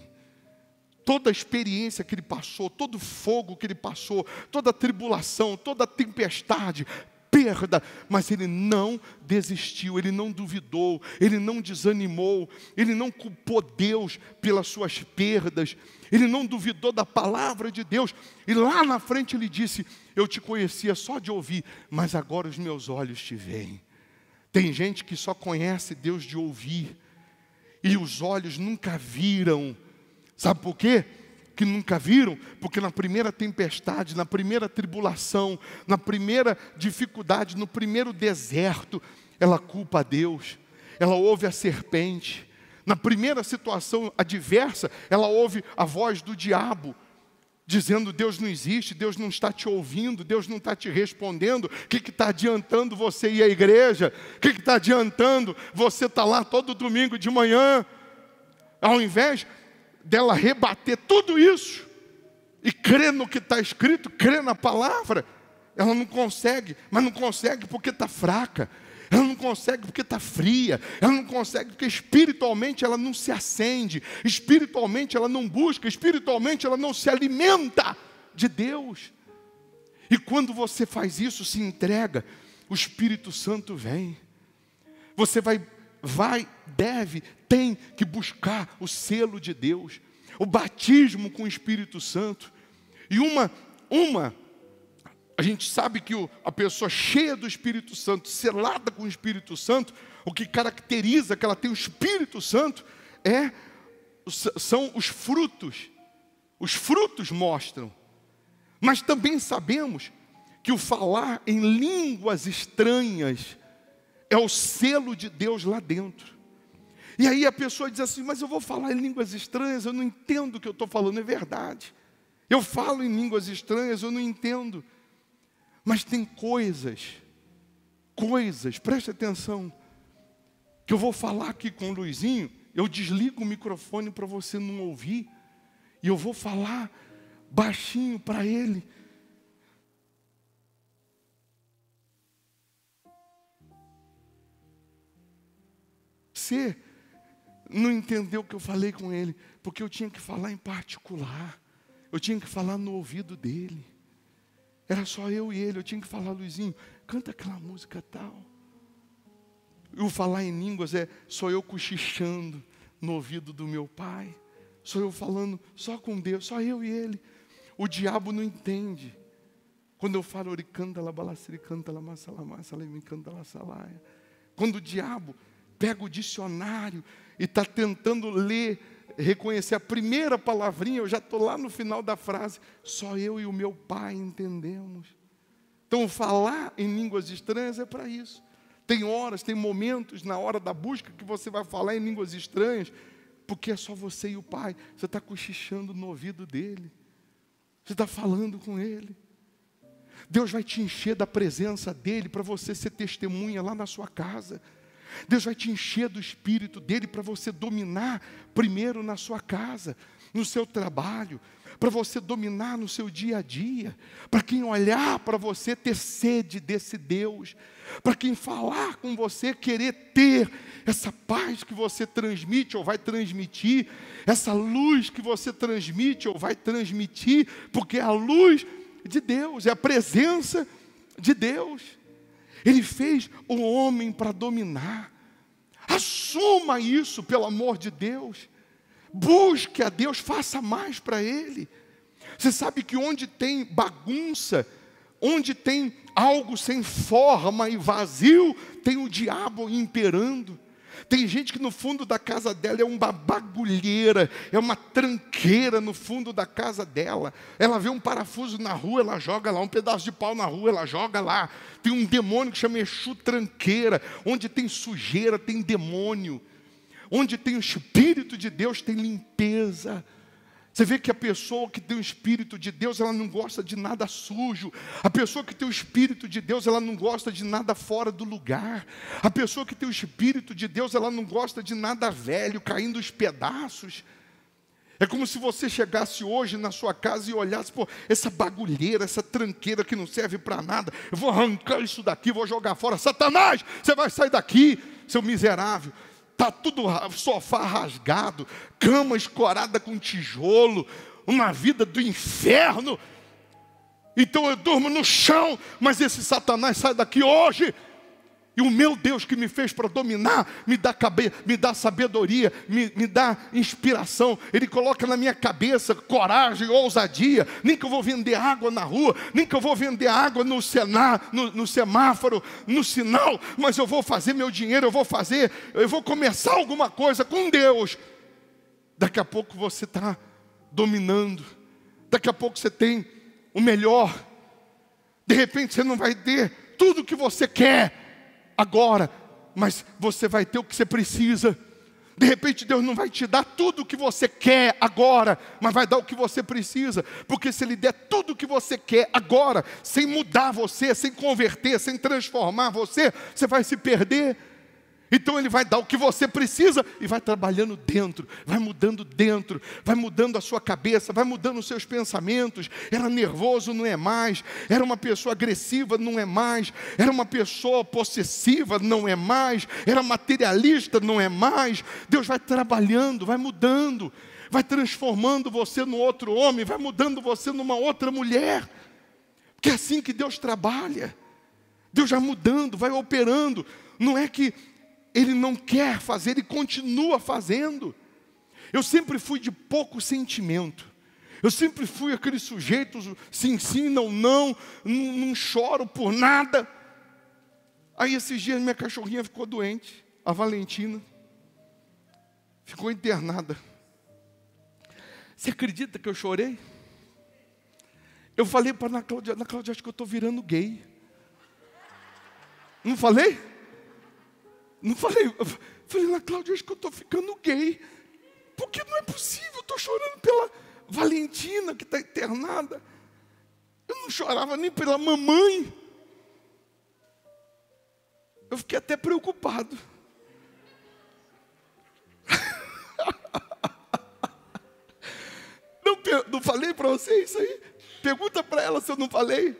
toda a experiência que ele passou, todo o fogo que ele passou, toda a tribulação, toda a tempestade, perda, mas ele não desistiu, ele não duvidou, ele não desanimou, ele não culpou Deus pelas suas perdas, ele não duvidou da palavra de Deus, e lá na frente ele disse: eu te conhecia só de ouvir, mas agora os meus olhos te veem. Tem gente que só conhece Deus de ouvir, e os olhos nunca viram. Sabe por quê? Que nunca viram? Porque na primeira tempestade, na primeira tribulação, na primeira dificuldade, no primeiro deserto, ela culpa a Deus, ela ouve a serpente. Na primeira situação adversa, ela ouve a voz do diabo, dizendo: Deus não existe, Deus não está te ouvindo, Deus não está te respondendo. O que está adiantando você ir à igreja? O que está adiantando você estar lá todo domingo de manhã? Ao invés dela rebater tudo isso e crer no que está escrito, crer na palavra, ela não consegue. Mas não consegue porque está fraca, ela não consegue porque está fria, ela não consegue porque espiritualmente ela não se acende, espiritualmente ela não busca, espiritualmente ela não se alimenta de Deus. E quando você faz isso, se entrega, o Espírito Santo vem. Você tem que buscar o selo de Deus, o batismo com o Espírito Santo. E a gente sabe que a pessoa cheia do Espírito Santo, selada com o Espírito Santo, o que caracteriza que ela tem o Espírito Santo são os frutos. Os frutos mostram. Mas também sabemos que o falar em línguas estranhas é o selo de Deus lá dentro. E aí a pessoa diz assim: mas eu vou falar em línguas estranhas, eu não entendo o que eu estou falando. É verdade, eu falo em línguas estranhas, eu não entendo. Mas tem coisas, preste atenção, que eu vou falar aqui com o Luizinho, eu desligo o microfone para você não ouvir, e eu vou falar baixinho para ele. Você não entendeu o que eu falei com ele, porque eu tinha que falar em particular, eu tinha que falar no ouvido dele. Era só eu e ele, eu tinha que falar: Luizinho, canta aquela música tal. E o falar em línguas sou eu cochichando no ouvido do meu pai, sou eu falando só com Deus, só eu e ele. O diabo não entende. Quando eu falo oricanda la balaciricanta la massalamassa, me canta la salaia. Quando o diabo pega o dicionário e está tentando ler, reconhecer a primeira palavrinha, eu já estou lá no final da frase: só eu e o meu pai entendemos. Então falar em línguas estranhas é para isso. Tem horas, tem momentos na hora da busca que você vai falar em línguas estranhas, porque é só você e o pai. Você está cochichando no ouvido dele, você está falando com ele. Deus vai te encher da presença dele para você ser testemunha lá na sua casa. Deus vai te encher do Espírito dele para você dominar primeiro na sua casa, no seu trabalho, para você dominar no seu dia a dia, para quem olhar para você ter sede desse Deus, para quem falar com você querer ter essa paz que você transmite ou vai transmitir, essa luz que você transmite ou vai transmitir, porque é a luz de Deus, é a presença de Deus. Ele fez o homem para dominar. Assuma isso, pelo amor de Deus. Busque a Deus, faça mais para Ele. Você sabe que onde tem bagunça, onde tem algo sem forma e vazio, tem o diabo imperando. Tem gente que no fundo da casa dela é uma bagulheira, é uma tranqueira no fundo da casa dela. Ela vê um parafuso na rua, ela joga lá, um pedaço de pau na rua, ela joga lá. Tem um demônio que chama Exu tranqueira. Onde tem sujeira, tem demônio. Onde tem o Espírito de Deus, tem limpeza. Você vê que a pessoa que tem o Espírito de Deus, ela não gosta de nada sujo. A pessoa que tem o Espírito de Deus, ela não gosta de nada fora do lugar. A pessoa que tem o Espírito de Deus, ela não gosta de nada velho, caindo aos pedaços. É como se você chegasse hoje na sua casa e olhasse: pô, essa bagulheira, essa tranqueira que não serve para nada, eu vou arrancar isso daqui, vou jogar fora. Satanás, você vai sair daqui, seu miserável. está tudo, sofá rasgado, cama escorada com tijolo, uma vida do inferno. Então eu durmo no chão, mas esse Satanás sai daqui hoje. E o meu Deus que me fez para dominar, me dá sabedoria, me dá inspiração. Ele coloca na minha cabeça coragem, ousadia. Nem que eu vou vender água na rua, nem que eu vou vender água no semáforo, no sinal. Mas eu vou fazer meu dinheiro, eu vou começar alguma coisa com Deus. Daqui a pouco você está dominando. Daqui a pouco você tem o melhor. De repente você não vai ter tudo o que você quer agora, mas você vai ter o que você precisa. De repente Deus não vai te dar tudo o que você quer agora, mas vai dar o que você precisa. Porque se Ele der tudo o que você quer agora, sem mudar você, sem converter, sem transformar você, você vai se perder. Então Ele vai dar o que você precisa e vai trabalhando dentro, vai mudando a sua cabeça, vai mudando os seus pensamentos. Era nervoso, não é mais. Era uma pessoa agressiva, não é mais. Era uma pessoa possessiva, não é mais. Era materialista, não é mais. Deus vai trabalhando, vai mudando, vai transformando você no outro homem, vai mudando você numa outra mulher. Porque é assim que Deus trabalha. Deus vai mudando, vai operando. Não é que Ele não quer fazer, Ele continua fazendo. Eu sempre fui de pouco sentimento. Eu sempre fui aquele sujeito, sim, não choro por nada. Aí esses dias minha cachorrinha ficou doente, a Valentina. Ficou internada. Você acredita que eu chorei? Eu falei para Ana Cláudia, acho que eu estou virando gay. Não falei? Não falei, eu falei, Ana Cláudia, acho que eu estou ficando gay. Porque não é possível, eu estou chorando pela Valentina que está internada. Eu não chorava nem pela mamãe. Eu fiquei até preocupado. Não falei para você isso aí? Pergunta para ela se eu não falei.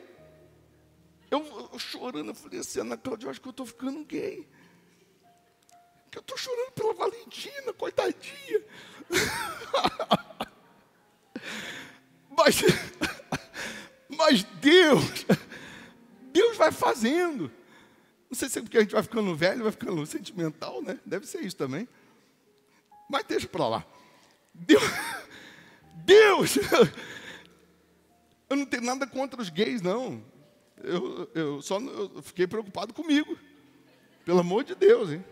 Eu chorando, eu falei assim, Ana Cláudia, eu acho que eu estou ficando gay. Eu estou chorando pela Valentina, coitadinha. Mas Deus vai fazendo. Não sei se é porque a gente vai ficando velho, vai ficando sentimental, né? Deve ser isso também. Mas deixa para lá. Deus, eu não tenho nada contra os gays, não. Eu fiquei preocupado comigo. Pelo amor de Deus, hein?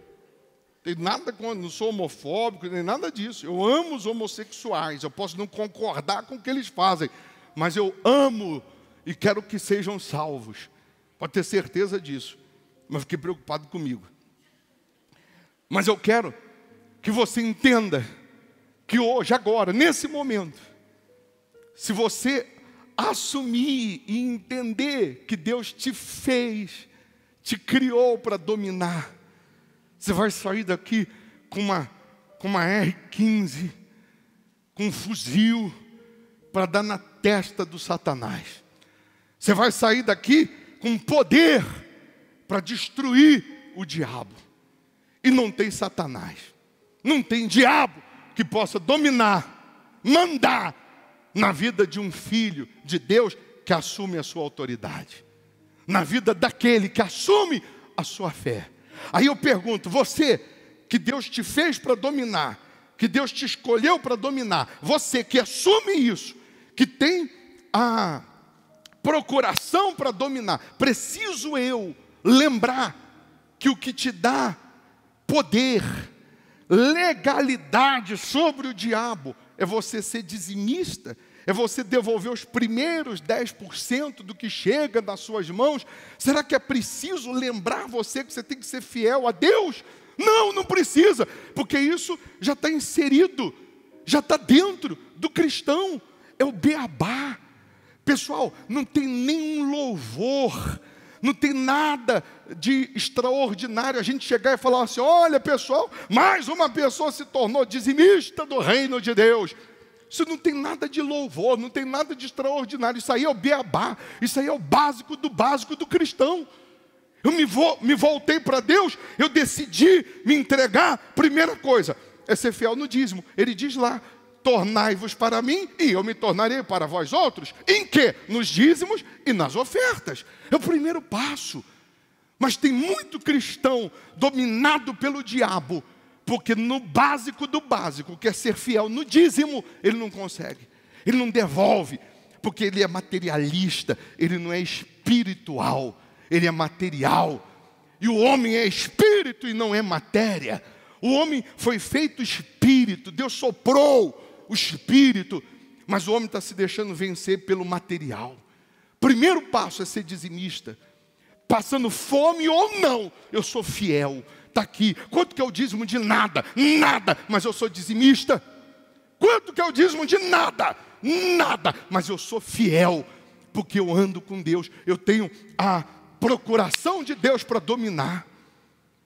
Tem nada contra, não sou homofóbico, nem nada disso. Eu amo os homossexuais. Eu posso não concordar com o que eles fazem, mas eu amo e quero que sejam salvos. Pode ter certeza disso. Mas fiquei preocupado comigo. Mas eu quero que você entenda que hoje, agora, nesse momento, se você assumir e entender que Deus te fez, te criou para dominar, você vai sair daqui com uma R15, com um fuzil, para dar na testa do Satanás. Você vai sair daqui com poder para destruir o diabo. E não tem Satanás, não tem diabo que possa dominar, mandar na vida de um filho de Deus que assume a sua autoridade. Na vida daquele que assume a sua fé. Aí eu pergunto, você que Deus te fez para dominar, que Deus te escolheu para dominar, você que assume isso, que tem a procuração para dominar, preciso eu lembrar que o que te dá poder, legalidade sobre o diabo, é você ser dizimista, é você devolver os primeiros 10% do que chega nas suas mãos. Será que é preciso lembrar você que você tem que ser fiel a Deus? Não, não precisa, porque isso já está inserido, já está dentro do cristão, é o beabá. Pessoal, não tem nenhum louvor, não tem nada de extraordinário a gente chegar e falar assim, olha pessoal, mais uma pessoa se tornou dizimista do reino de Deus. Isso não tem nada de louvor, não tem nada de extraordinário. Isso aí é o beabá, isso aí é o básico do cristão. Eu me voltei para Deus, eu decidi me entregar. Primeira coisa, é ser fiel no dízimo. Ele diz lá, tornai-vos para mim e eu me tornarei para vós outros. Em quê? Nos dízimos e nas ofertas. É o primeiro passo. Mas tem muito cristão dominado pelo diabo, porque no básico do básico, que é ser fiel no dízimo, ele não consegue. Ele não devolve, porque ele é materialista, ele não é espiritual, ele é material. E o homem é espírito e não é matéria. O homem foi feito espírito, Deus soprou o espírito, mas o homem está se deixando vencer pelo material. Primeiro passo é ser dizimista. Passando fome ou não, eu sou fiel. Está aqui. Quanto que é o dízimo de nada? Nada, mas eu sou dizimista. Quanto que é o dízimo de nada? Nada, mas eu sou fiel, porque eu ando com Deus. Eu tenho a procuração de Deus para dominar.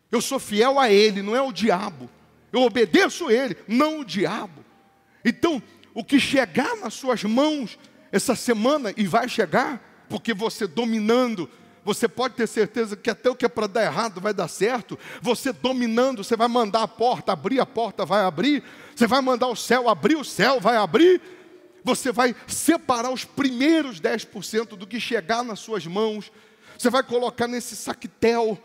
Eu sou fiel a Ele, não é o diabo. Eu obedeço a Ele, não o diabo. Então, o que chegar nas suas mãos essa semana, e vai chegar, porque você dominando, você pode ter certeza que até o que é para dar errado vai dar certo. Você dominando, você vai mandar a porta vai abrir. Você vai mandar o céu vai abrir. Você vai separar os primeiros 10% do que chegar nas suas mãos. Você vai colocar nesse saquetel,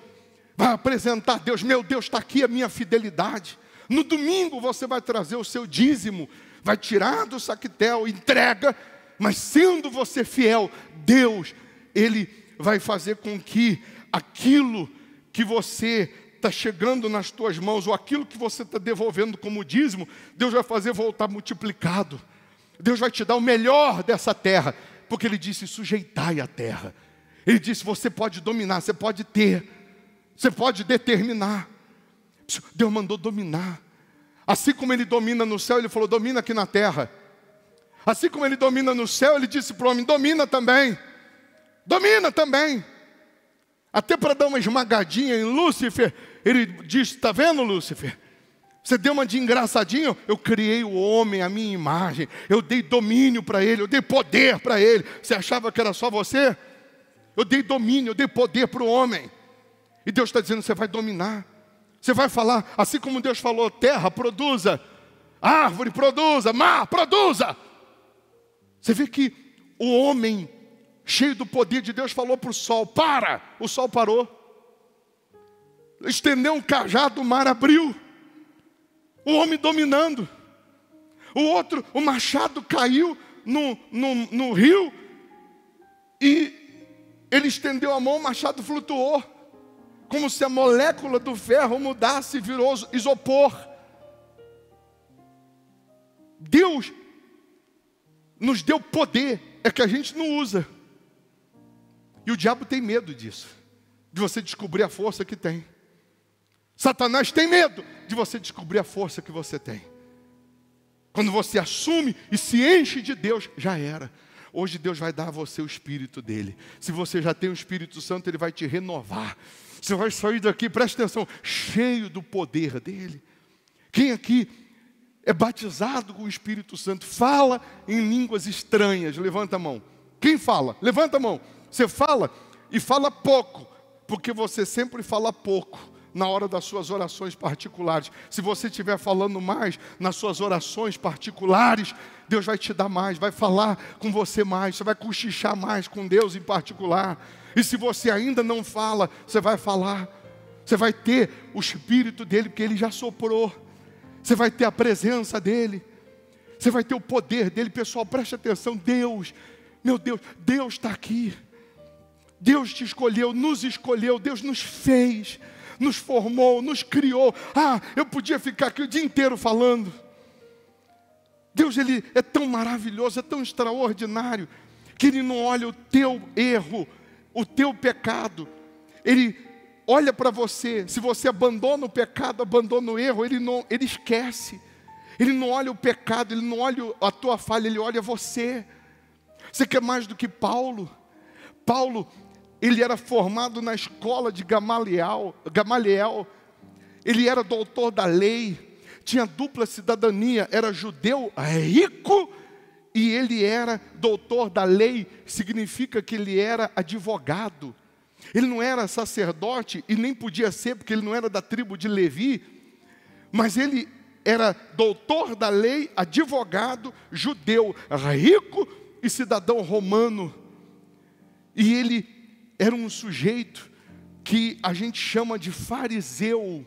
vai apresentar a Deus, meu Deus, está aqui a minha fidelidade. No domingo você vai trazer o seu dízimo, vai tirar do saquetel, entrega, mas sendo você fiel, Deus, Ele vai fazer com que aquilo que você está chegando nas tuas mãos, ou aquilo que você está devolvendo como dízimo, Deus vai fazer voltar multiplicado. Deus vai te dar o melhor dessa terra, porque Ele disse, sujeitai a terra. Ele disse, você pode dominar, você pode ter, você pode determinar. Deus mandou dominar. Assim como Ele domina no céu, Ele falou, domina aqui na terra. Assim como Ele domina no céu, Ele disse para o homem, domina também. Domina também. Até para dar uma esmagadinha em Lúcifer, Ele disse, está vendo, Lúcifer? Você deu uma de engraçadinho? Eu criei o homem à minha imagem. Eu dei domínio para ele, eu dei poder para ele. Você achava que era só você? Eu dei domínio, eu dei poder para o homem. E Deus está dizendo, você vai dominar. Você vai falar, assim como Deus falou, terra, produza. Árvore, produza. Mar, produza. Você vê que o homem, cheio do poder de Deus, falou para o sol, para. O sol parou. Estendeu um cajado, o mar abriu. O homem dominando. O outro, o machado caiu no rio. E ele estendeu a mão, o machado flutuou. Como se a molécula do ferro mudasse e virou isopor. Deus nos deu poder, é que a gente não usa. E o diabo tem medo disso, de você descobrir a força que tem. Satanás tem medo de você descobrir a força que você tem. Quando você assume e se enche de Deus, já era. Hoje Deus vai dar a você o Espírito dele. Se você já tem o Espírito Santo, Ele vai te renovar. Você vai sair daqui, preste atenção, cheio do poder dele. Quem aqui é batizado com o Espírito Santo, fala em línguas estranhas? Levanta a mão. Quem fala? Levanta a mão. Você fala e fala pouco, porque você sempre fala pouco na hora das suas orações particulares. Se você estiver falando mais nas suas orações particulares, Deus vai te dar mais, vai falar com você mais, você vai cochichar mais com Deus em particular. E se você ainda não fala, você vai falar. Você vai ter o Espírito dele, porque ele já soprou. Você vai ter a presença dele. Você vai ter o poder dele. Pessoal, preste atenção, Deus, meu Deus, Deus está aqui. Deus te escolheu, Deus nos fez, nos formou, nos criou. Eu podia ficar aqui o dia inteiro falando. Deus, Ele é tão maravilhoso, é tão extraordinário, que Ele não olha o teu erro, o teu pecado. Ele olha para você. Se você abandona o pecado, abandona o erro, Ele esquece. Ele não olha o pecado, Ele não olha a tua falha, Ele olha você. Você quer mais do que Paulo? Paulo, ele era formado na escola de Gamaliel. Ele era doutor da lei, tinha dupla cidadania, era judeu rico e ele era doutor da lei, significa que ele era advogado. Ele não era sacerdote e nem podia ser, porque ele não era da tribo de Levi, mas ele era doutor da lei, advogado, judeu, rico e cidadão romano. E ele era um sujeito que a gente chama de fariseu.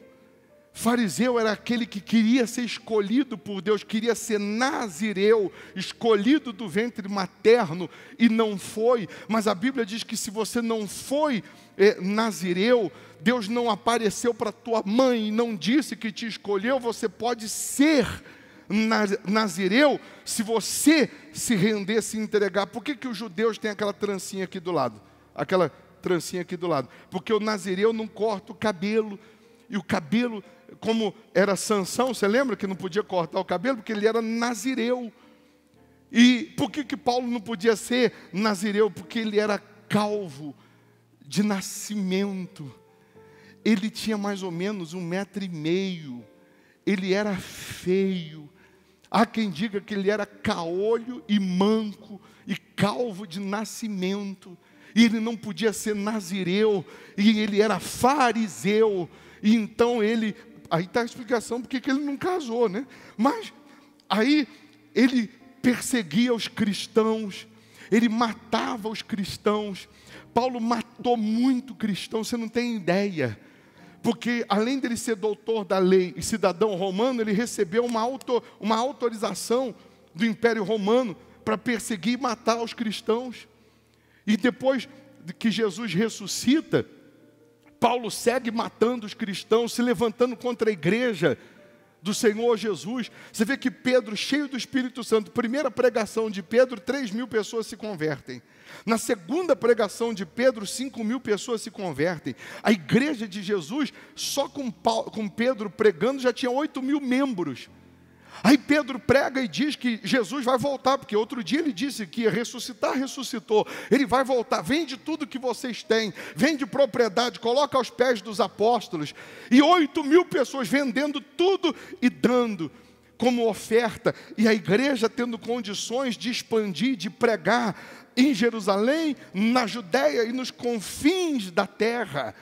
Fariseu era aquele que queria ser escolhido por Deus, queria ser nazireu, escolhido do ventre materno, e não foi. Mas a Bíblia diz que se você não foi nazireu, Deus não apareceu para tua mãe e não disse que te escolheu. Você pode ser nazireu se você se render, se entregar. Por que os judeus têm aquela trancinha aqui do lado? Aquela trancinha aqui do lado. Porque o nazireu não corta o cabelo. E o cabelo, como era Sansão, você lembra que não podia cortar o cabelo? Porque ele era nazireu. E por que Paulo não podia ser nazireu? Porque ele era calvo de nascimento. Ele tinha mais ou menos 1,5 m. Ele era feio. Há quem diga que ele era caolho e manco e calvo de nascimento. E ele não podia ser nazireu. E ele era fariseu. E então ele... Aí está a explicação porque que ele não casou, né? Mas aí ele perseguia os cristãos. Ele matava os cristãos. Paulo matou muito cristão, você não tem ideia. Porque além dele ser doutor da lei e cidadão romano, ele recebeu uma autorização do Império Romano para perseguir e matar os cristãos. E depois que Jesus ressuscita, Paulo segue matando os cristãos, se levantando contra a igreja do Senhor Jesus. Você vê que Pedro, cheio do Espírito Santo, primeira pregação de Pedro, 3.000 pessoas se convertem. Na segunda pregação de Pedro, 5.000 pessoas se convertem. A igreja de Jesus, só com Pedro pregando, já tinha 8.000 membros. Aí Pedro prega e diz que Jesus vai voltar, porque outro dia ele disse que ia ressuscitar, ressuscitou. Ele vai voltar, vende tudo que vocês têm, vende propriedade, coloca aos pés dos apóstolos. E 8.000 pessoas vendendo tudo e dando como oferta. E a igreja tendo condições de expandir, de pregar em Jerusalém, na Judéia e nos confins da terra.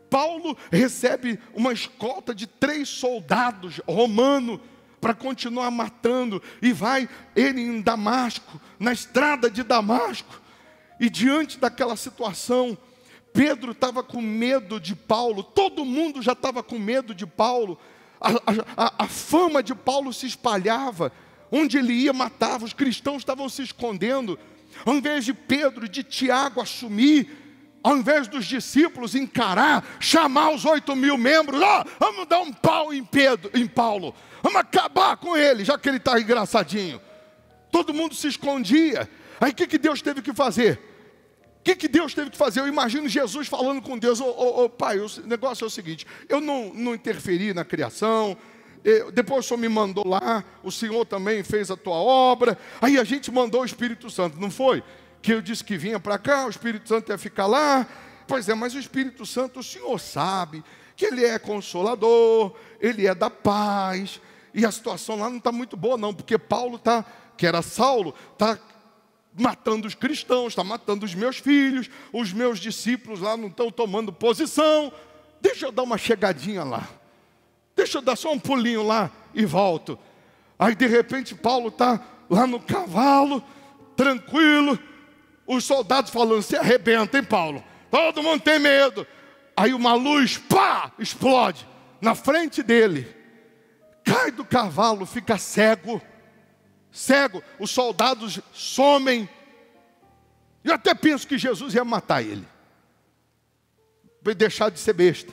Paulo recebe uma escolta de 3 soldados romanos para continuar matando, e vai ele em Damasco, na estrada de Damasco, e diante daquela situação, Pedro estava com medo de Paulo, todo mundo já estava com medo de Paulo, a fama de Paulo se espalhava, onde ele ia matava, os cristãos estavam se escondendo. Ao invés de Pedro, de Tiago assumir, ao invés dos discípulos encarar, chamar os 8.000 membros, vamos dar um pau em Paulo, vamos acabar com ele, já que ele está engraçadinho. Todo mundo se escondia. Aí o que Deus teve que fazer? O que Deus teve que fazer? Eu imagino Jesus falando com Deus: Pai, o negócio é o seguinte, eu não interferi na criação, depois o Senhor me mandou lá, o Senhor também fez a tua obra, aí a gente mandou o Espírito Santo, não foi? Que eu disse que vinha para cá, o Espírito Santo ia ficar lá. Pois é, mas o Espírito Santo, o Senhor sabe que Ele é consolador, Ele é da paz, e a situação lá não está muito boa não, porque Paulo que era Saulo, está matando os cristãos, está matando os meus filhos, os meus discípulos lá não estão tomando posição. Deixa eu dar uma chegadinha lá, deixa eu dar só um pulinho lá e volto. Aí de repente Paulo está lá no cavalo, tranquilo, os soldados falando: se arrebenta, hein, Paulo? Todo mundo tem medo. Aí uma luz, pá, explode na frente dele. Cai do cavalo, fica cego. Cego, os soldados somem. Eu até penso que Jesus ia matar ele, para deixar de ser besta.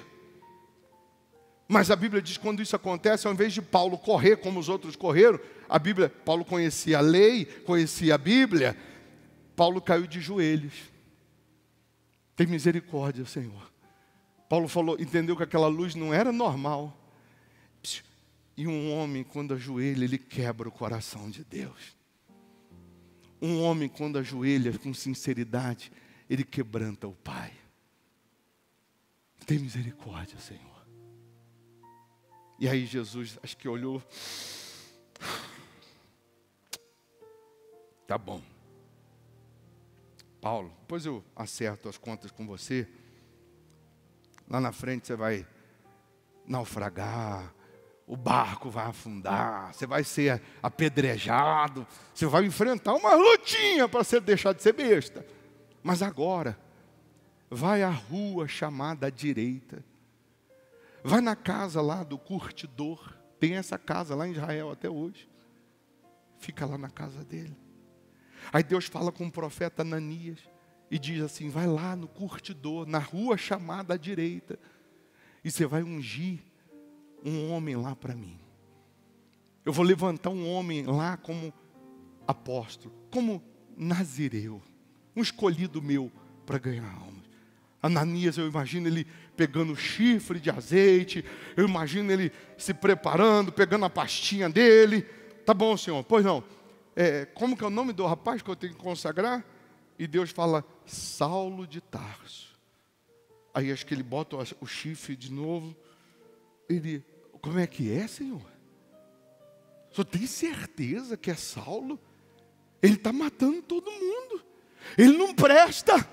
Mas a Bíblia diz que quando isso acontece, ao invés de Paulo correr como os outros correram, Paulo conhecia a lei, conhecia a Bíblia, Paulo caiu de joelhos. Tem misericórdia, Senhor. Paulo falou, entendeu que aquela luz não era normal. E um homem, quando ajoelha, ele quebra o coração de Deus. Um homem, quando ajoelha com sinceridade, ele quebranta o Pai. Tem misericórdia, Senhor. E aí Jesus, acho que olhou. Tá bom. Paulo, depois eu acerto as contas com você. Lá na frente você vai naufragar, o barco vai afundar, você vai ser apedrejado, você vai enfrentar uma lutinha para você deixar de ser besta. Mas agora, vai à rua chamada à direita. Vai na casa lá do curtidor. Tem essa casa lá em Israel até hoje. Fica lá na casa dele. Aí Deus fala com o profeta Ananias e diz assim: vai lá no curtidor, na rua chamada à direita, e você vai ungir um homem lá para mim. Eu vou levantar um homem lá como apóstolo, como nazireu, um escolhido meu para ganhar almas. Ananias, eu imagino ele pegando chifre de azeite, eu imagino ele se preparando, pegando a pastinha dele. Tá bom, Senhor, pois não. Como que é o nome do rapaz que eu tenho que consagrar? E Deus fala, Saulo de Tarso. Aí acho que ele bota o chifre de novo. Ele, como é que é, Senhor? O senhor tem certeza que é Saulo? Ele está matando todo mundo. Ele não presta.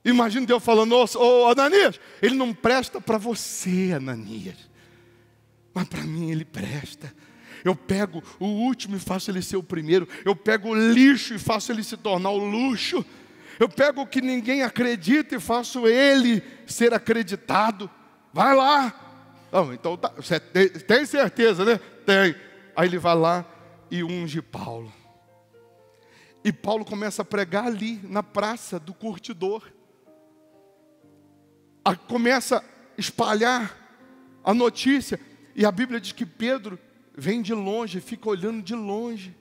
Imagina Deus falando, ô Ananias, ele não presta para você, Ananias. Mas para mim ele presta. Eu pego o último e faço ele ser o primeiro. Eu pego o lixo e faço ele se tornar o luxo. Eu pego o que ninguém acredita e faço ele ser acreditado. Vai lá. Não, então tá, você tem certeza, né? Tem. Aí ele vai lá e unge Paulo. E Paulo começa a pregar ali na praça do curtidor. Começa a espalhar a notícia. E a Bíblia diz que Pedro vem de longe, fica olhando de longe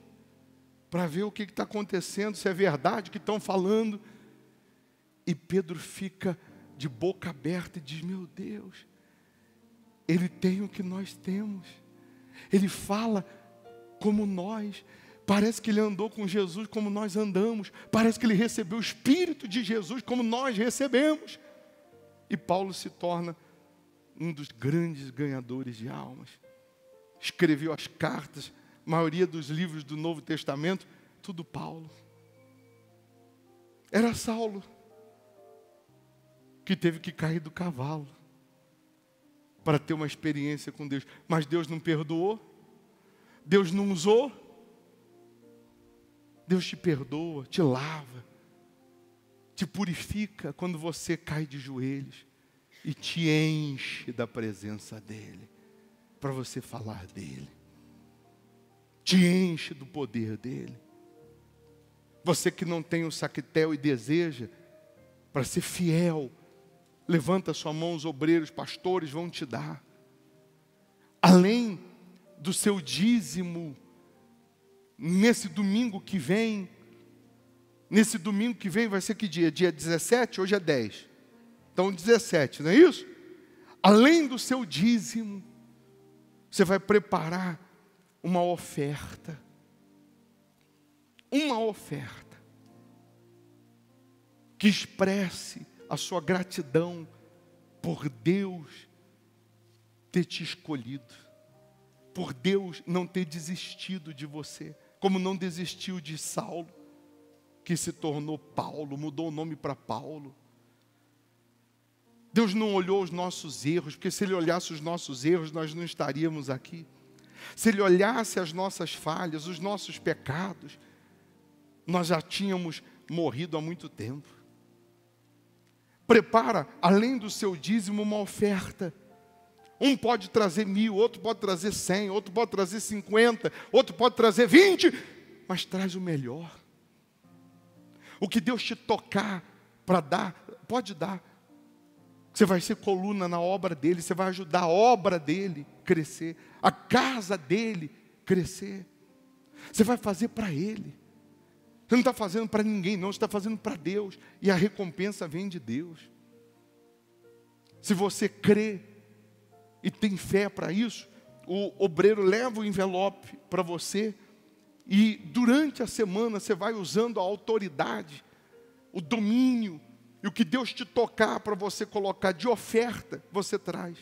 para ver o que está acontecendo, se é verdade o que estão falando. E Pedro fica de boca aberta e diz, meu Deus, ele tem o que nós temos. Ele fala como nós. Parece que ele andou com Jesus como nós andamos. Parece que ele recebeu o Espírito de Jesus como nós recebemos. E Paulo se torna um dos grandes ganhadores de almas. Escreveu as cartas, a maioria dos livros do Novo Testamento, tudo Paulo. Era Saulo que teve que cair do cavalo para ter uma experiência com Deus. Mas Deus não perdoou, Deus não usou. Deus te perdoa, te lava, te purifica quando você cai de joelhos e te enche da presença dEle, para você falar dEle. Te enche do poder dEle. Você que não tem o saquetel e deseja para ser fiel, levanta sua mão, os obreiros, pastores vão te dar. Além do seu dízimo, nesse domingo que vem vai ser que dia? Dia 17? Hoje é 10. Então 17, não é isso? Além do seu dízimo, você vai preparar uma oferta. Uma oferta que expresse a sua gratidão por Deus ter te escolhido, por Deus não ter desistido de você, como não desistiu de Saulo, que se tornou Paulo, mudou o nome para Paulo. Deus não olhou os nossos erros, porque se Ele olhasse os nossos erros, nós não estaríamos aqui. Se Ele olhasse as nossas falhas, os nossos pecados, nós já tínhamos morrido há muito tempo. Prepara, além do seu dízimo, uma oferta. Um pode trazer 1.000, outro pode trazer 100, outro pode trazer 50, outro pode trazer 20, mas traz o melhor. O que Deus te tocar para dar, pode dar. Você vai ser coluna na obra dEle, você vai ajudar a obra dEle crescer, a casa dEle crescer. Você vai fazer para Ele. Você não está fazendo para ninguém não, você está fazendo para Deus. E a recompensa vem de Deus. Se você crê e tem fé para isso, o obreiro leva o envelope para você. E durante a semana você vai usando a autoridade, o domínio, e o que Deus te tocar para você colocar de oferta, você traz.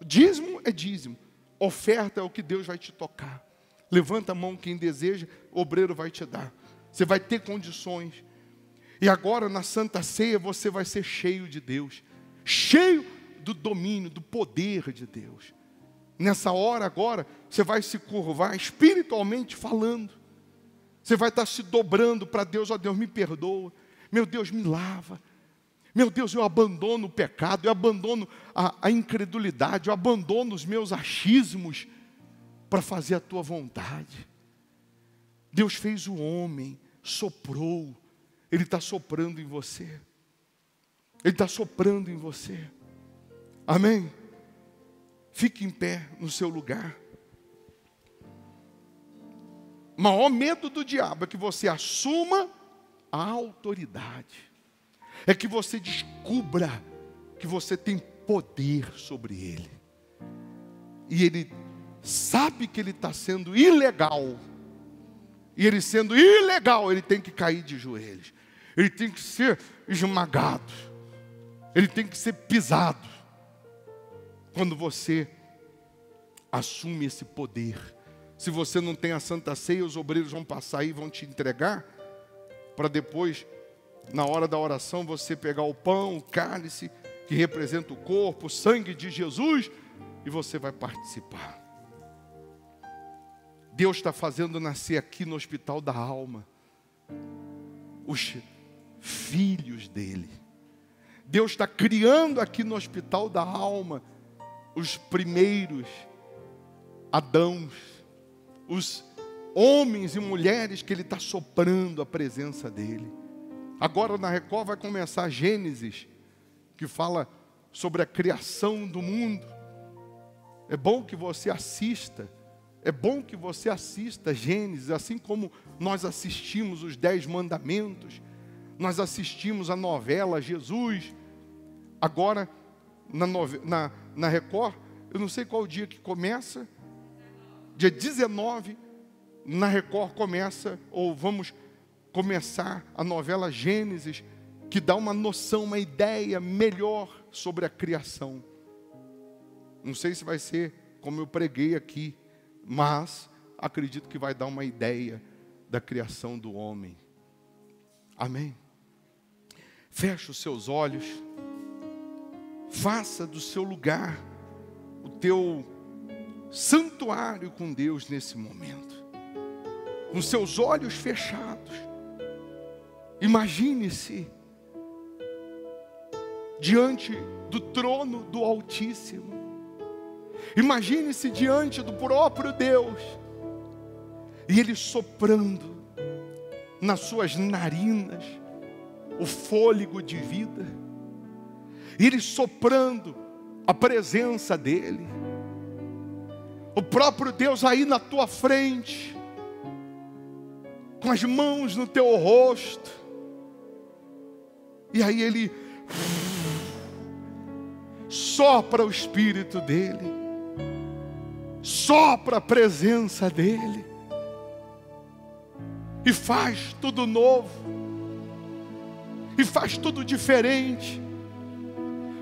Dízimo é dízimo, oferta é o que Deus vai te tocar. Levanta a mão quem deseja, o obreiro vai te dar. Você vai ter condições. E agora na Santa Ceia você vai ser cheio de Deus, cheio do domínio, do poder de Deus. Nessa hora agora, você vai se curvar espiritualmente falando. Você vai estar se dobrando para Deus. Ó Deus, me perdoa. Meu Deus, me lava. Meu Deus, eu abandono o pecado, eu abandono a incredulidade, eu abandono os meus achismos para fazer a tua vontade. Deus fez o homem, soprou. Ele está soprando em você. Ele está soprando em você. Amém? Fique em pé no seu lugar. O maior medo do diabo é que você assuma a autoridade. É que você descubra que você tem poder sobre ele. E ele sabe que ele está sendo ilegal. E ele sendo ilegal, ele tem que cair de joelhos. Ele tem que ser esmagado. Ele tem que ser pisado. Quando você assume esse poder. Se você não tem a Santa Ceia, os obreiros vão passar aí e vão te entregar. Para depois, na hora da oração, você pegar o pão, o cálice, que representa o corpo, o sangue de Jesus, e você vai participar. Deus está fazendo nascer aqui no hospital da alma os filhos dele. Deus está criando aqui no hospital da alma os primeiros Adãos, os homens e mulheres que ele está soprando a presença dele. Agora na Record vai começar Gênesis, que fala sobre a criação do mundo. É bom que você assista. É bom que você assista Gênesis, assim como nós assistimos os 10 mandamentos. Nós assistimos a novela Jesus. Agora, na Record, eu não sei qual dia que começa. Dia 19, na Record começa, ou vamos começar a novela Gênesis, que dá uma noção, uma ideia melhor sobre a criação. Não sei se vai ser como eu preguei aqui, mas acredito que vai dar uma ideia da criação do homem. Amém? Feche os seus olhos. Faça do seu lugar o teu santuário com Deus nesse momento. Com seus olhos fechados. Imagine-se diante do trono do Altíssimo. Imagine-se diante do próprio Deus. E Ele soprando nas suas narinas o fôlego de vida. E Ele soprando a presença dEle. O próprio Deus aí na tua frente, com as mãos no teu rosto. E aí Ele sopra o Espírito dEle, sopra a presença dEle, e faz tudo novo, e faz tudo diferente.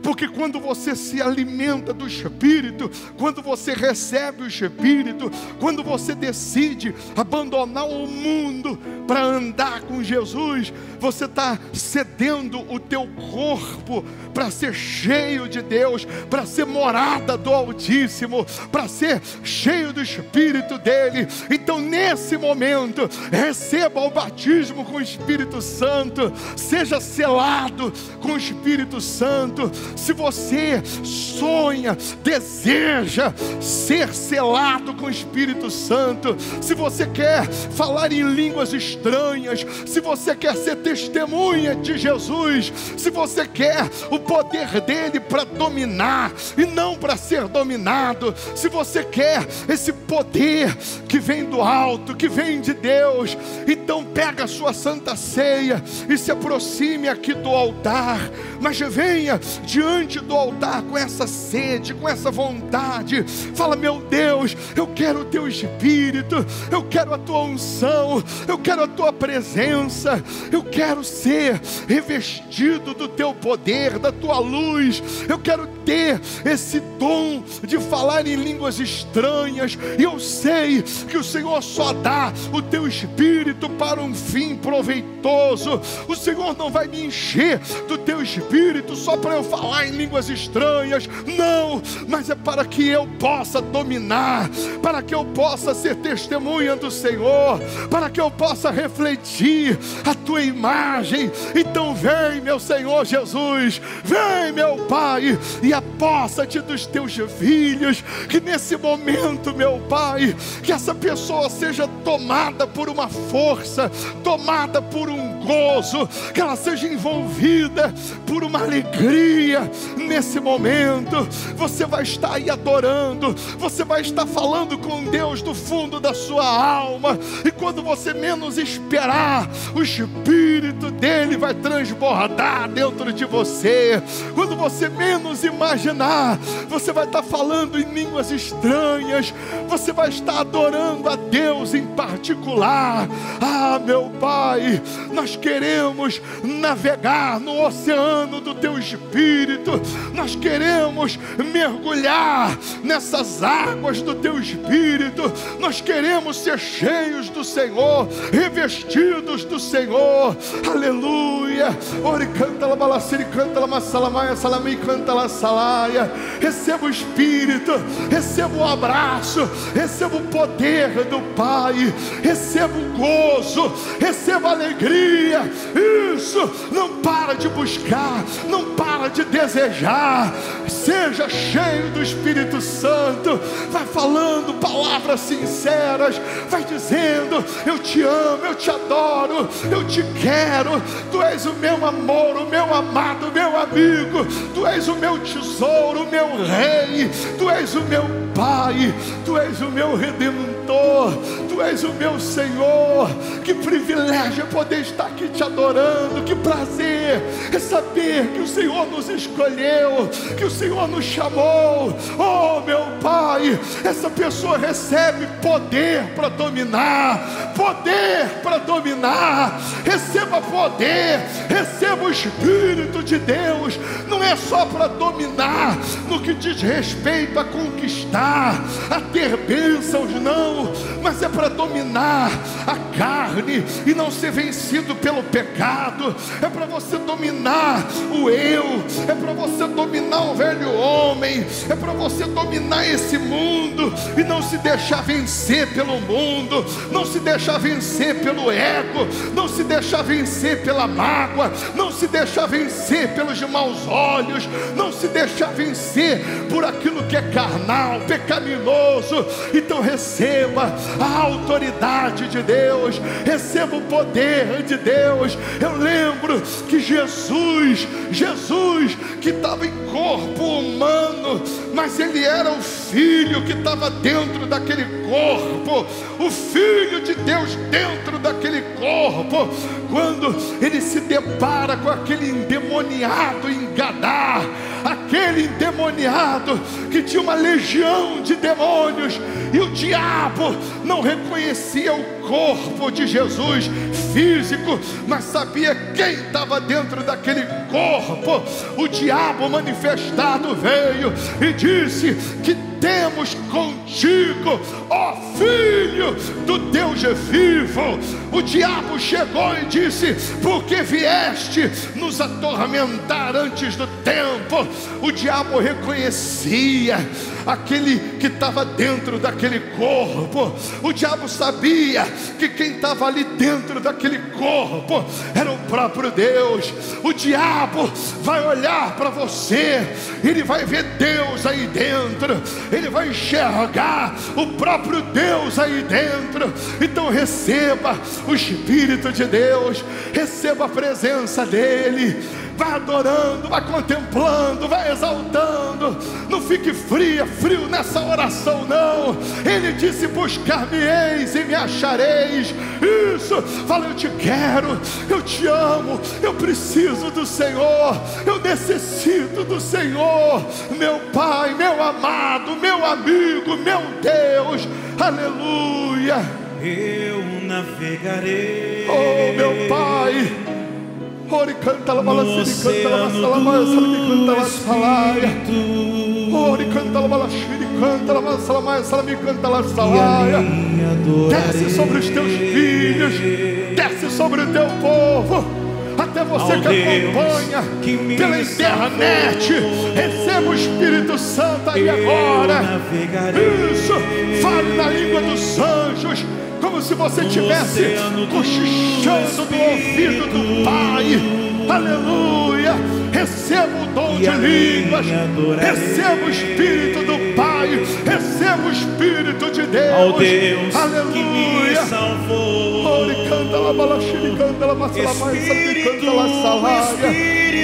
Porque quando você se alimenta do Espírito, quando você recebe o Espírito, quando você decide abandonar o mundo para andar com Jesus, você está cedendo o teu corpo para ser cheio de Deus, para ser morada do Altíssimo, para ser cheio do Espírito dEle. Então nesse momento, receba o batismo com o Espírito Santo, seja selado com o Espírito Santo. Se você sonha, deseja ser selado com o Espírito Santo, se você quer falar em línguas estranhas, se você quer ser testemunha de Jesus, se você quer o poder dele para dominar e não para ser dominado, se você quer esse poder que vem do alto, que vem de Deus, então pega a sua Santa Ceia e se aproxime aqui do altar, mas venha diante diante do altar com essa sede, com essa vontade. Fala: meu Deus, eu quero o teu Espírito, eu quero a tua unção, eu quero a tua presença, eu quero ser revestido do teu poder, da tua luz. Eu quero ter esse dom de falar em línguas estranhas, e eu sei que o Senhor só dá o teu Espírito para um fim proveitoso. O Senhor não vai me encher do teu Espírito só para eu falar em línguas estranhas, não, mas é para que eu possa dominar, para que eu possa ser testemunha do Senhor, para que eu possa refletir a tua imagem. Então vem, meu Senhor Jesus, vem, meu Pai, e apossa-te dos teus filhos, que nesse momento, meu Pai, que essa pessoa seja tomada por uma força, tomada por um gozo, que ela seja envolvida por uma alegria. Nesse momento, você vai estar aí adorando, você vai estar falando com Deus do fundo da sua alma, e quando você menos esperar, o Espírito dele vai transbordar dentro de você. Quando você menos imaginar, você vai estar falando em línguas estranhas, você vai estar adorando a Deus em particular. Ah, meu Pai, nós queremos navegar no oceano do teu Espírito, nós queremos mergulhar nessas águas do teu Espírito, nós queremos ser cheios do Senhor, revestidos do Senhor. Aleluia. Ore canta la balaciri canta la massalamaia salami canta la salaia. Receba o Espírito, receba o abraço, receba o poder do Pai, receba o gozo, receba a alegria. Isso, não para de buscar, não para de desejar. Seja cheio do Espírito Santo, vai falando palavras sinceras, vai dizendo: eu te amo, eu te adoro, eu te quero, tu és o meu amor, o meu amado, o meu amigo, tu és o meu tesouro, o meu rei, tu és o meu Pai, tu és o meu Redentor, tu és o meu Senhor. Que privilégio é poder estar aqui te adorando, que prazer é saber que o Senhor nos escolheu, que o Senhor nos chamou. Oh, meu Pai, essa pessoa recebe poder para dominar, poder para dominar. Receba poder, receba o Espírito de Deus. Não é só para dominar no que diz respeito a conquistar, a ter bênçãos, não, mas é para dominar a carne e não ser vencido pelo pecado. É para você dominar o eu, é para você dominar o velho homem, é para você dominar esse mundo e não se deixar vencer pelo mundo, não se deixar vencer pelo ego, não se deixar vencer pela mágoa, não se deixar vencer pelos maus olhos, não se deixar vencer por aquilo que é carnal, pecaminoso. Então receba a autoridade de Deus, receba o poder de Deus. Eu lembro que Jesus que estava em corpo humano, mas ele era o Filho que estava dentro daquele corpo, o Filho de Deus dentro daquele corpo. Quando ele se depara com aquele endemoniado em Gadá, aquele endemoniado que tinha uma legião de demônios, e o diabo não reconhecia o corpo de Jesus físico, mas sabia quem estava dentro daquele corpo. O diabo manifestado veio e disse: que temos contigo, ó Filho do Deus vivo. O diabo chegou e disse: por que vieste nos atormentar antes do tempo? O diabo reconhecia aquele que estava dentro daquele corpo. O diabo sabia que quem estava ali dentro daquele corpo era o próprio Deus. O diabo vai olhar para você, ele vai ver Deus aí dentro, ele vai enxergar o próprio Deus aí dentro. Então receba o Espírito de Deus, receba a presença dele. Vai adorando, vai contemplando, vai exaltando. Não fique frio nessa oração, não. Ele Ele disse: buscar-me-eis e me achareis. Isso, fala: eu te quero, eu te amo, eu preciso do Senhor, eu necessito do Senhor, meu Pai, meu amado, meu amigo, meu Deus. Aleluia. Eu navegarei, oh meu Pai, ore canta la balaciri, canta la masalamaia, salami canta la salaia, ore canta la balachiri, canta la masalamaia, salami canta la salaia. Desce sobre os teus filhos, desce sobre o teu povo, até você que acompanha pela internet. Receba o Espírito Santo aí agora. Isso, fale na língua dos anjos, como se você estivesse cochichando no ouvido do Pai. Aleluia. Receba o dom de línguas, receba o Espírito do Pai, receba o Espírito de Deus. Ao Deus aleluia, que me salvou. Ore canta la balaxiri, canta la masalamaia, sabe canta la salaia.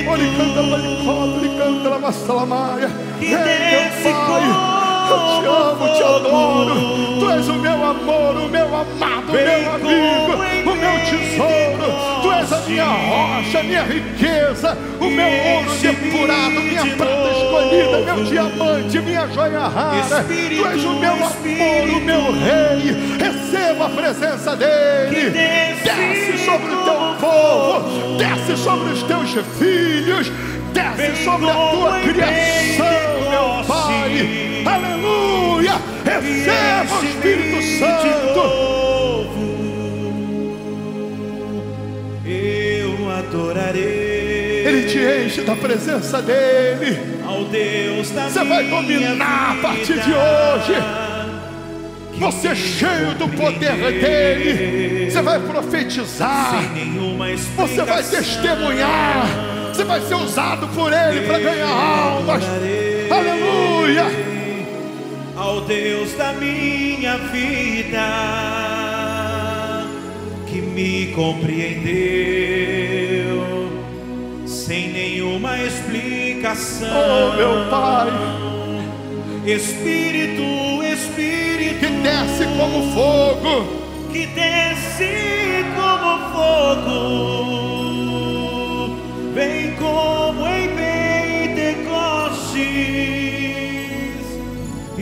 Ore canta la balicota, ore canta la masalamaia. Ei, meu Pai, eu te amo, te adoro. Tu és o meu amor, o meu amado, o meu amigo, o meu tesouro. Tu és a minha rocha, a minha riqueza, o meu ouro depurado, minha prata escolhida, meu diamante, minha joia rara. Tu és o meu amor, o meu rei. Receba a presença dele. Desce sobre o teu povo, desce sobre os teus filhos, desce sobre a tua criação, meu Pai. Aleluia. Receba o Espírito Santo. Eu adorarei. Ele te enche da presença dele. Ao Deus da Você vai dominar a partir de hoje. Você cheio do poder dele. Você vai profetizar. Você vai testemunhar. Você vai ser usado por ele para ganhar almas. Aleluia. Ao Deus da minha vida, que me compreendeu sem nenhuma explicação. Oh meu Pai, Espírito, Espírito, que desce como fogo, que desce como fogo, vem como em Pentecostes e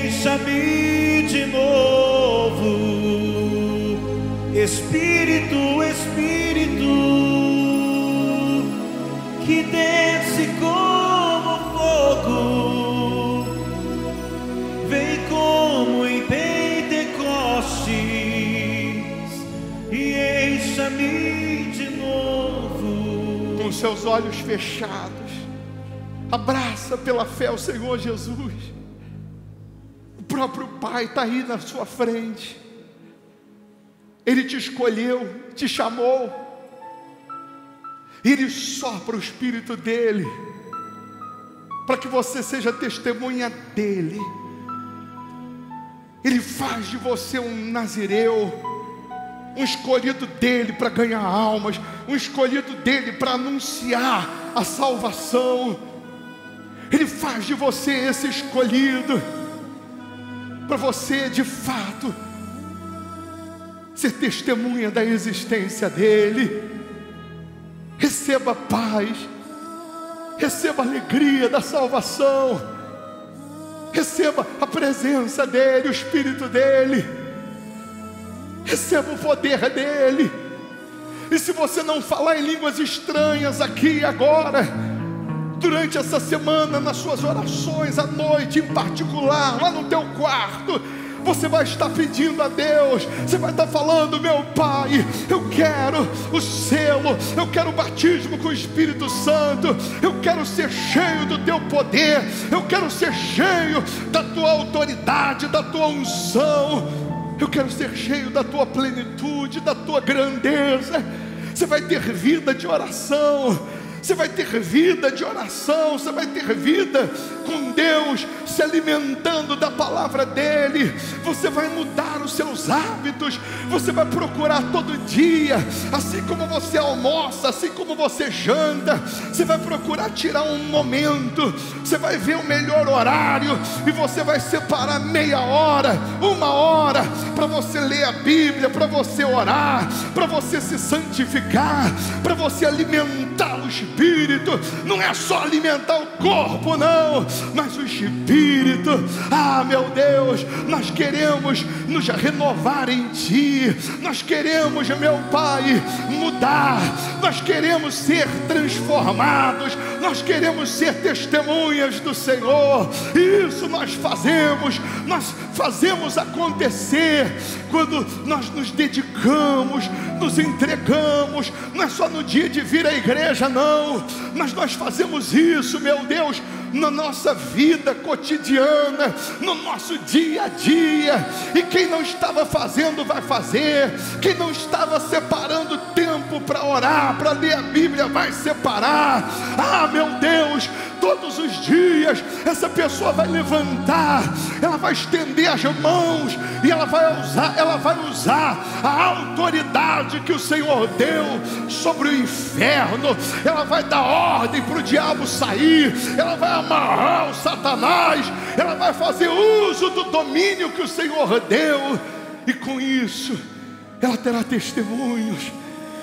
encha-me de novo. Espírito, Espírito, que desce como fogo, vem como em Pentecostes e encha-me de novo. Com seus olhos fechados, abraça pela fé o Senhor Jesus. O próprio Pai está aí na sua frente. Ele te escolheu, te chamou. Ele sopra o Espírito dele para que você seja testemunha dele. Ele faz de você um nazireu, um escolhido dele para ganhar almas, um escolhido dele para anunciar a salvação. Ele faz de você esse escolhido para você de fato ser testemunha da existência dele. Receba paz, receba a alegria da salvação, receba a presença dele, o Espírito dele, receba o poder dele. E se você não falar em línguas estranhas aqui e agora, durante essa semana, nas suas orações, à noite em particular, lá no teu quarto, você vai estar pedindo a Deus, você vai estar falando: meu Pai, eu quero o selo, eu quero o batismo com o Espírito Santo, eu quero ser cheio do teu poder, eu quero ser cheio da tua autoridade, da tua unção, eu quero ser cheio da tua plenitude, da tua grandeza. Você vai ter vida de oração, Você vai ter vida de oração, você vai ter vida com Deus, se alimentando da palavra dEle. Você vai mudar os seus hábitos, você vai procurar todo dia, assim como você almoça, assim como você janta, você vai procurar tirar um momento, você vai ver o melhor horário, e você vai separar meia hora, uma hora, para você ler a Bíblia, para você orar, para você se santificar, para você alimentar o Espírito. Não é só alimentar o corpo, não, mas o Espírito. Ah, meu Deus, nós queremos nos renovar em Ti, nós queremos, meu Pai, mudar, nós queremos ser transformados, nós queremos ser testemunhas do Senhor. E isso nós fazemos acontecer quando nós nos dedicamos, nos entregamos. Não é só no dia de vir à igreja, não, mas nós fazemos isso, meu Deus, na nossa vida cotidiana, no nosso dia a dia. E quem não estava fazendo vai fazer, quem não estava separando tempo para orar, para ler a Bíblia, vai separar. Ah, meu Deus, todos os dias essa pessoa vai levantar, ela vai estender as mãos, e ela vai usar a autoridade que o Senhor deu sobre o inferno. Ela vai dar ordem para o diabo sair, ela vai amarrar o Satanás, ela vai fazer uso do domínio que o Senhor deu, e com isso ela terá testemunhos,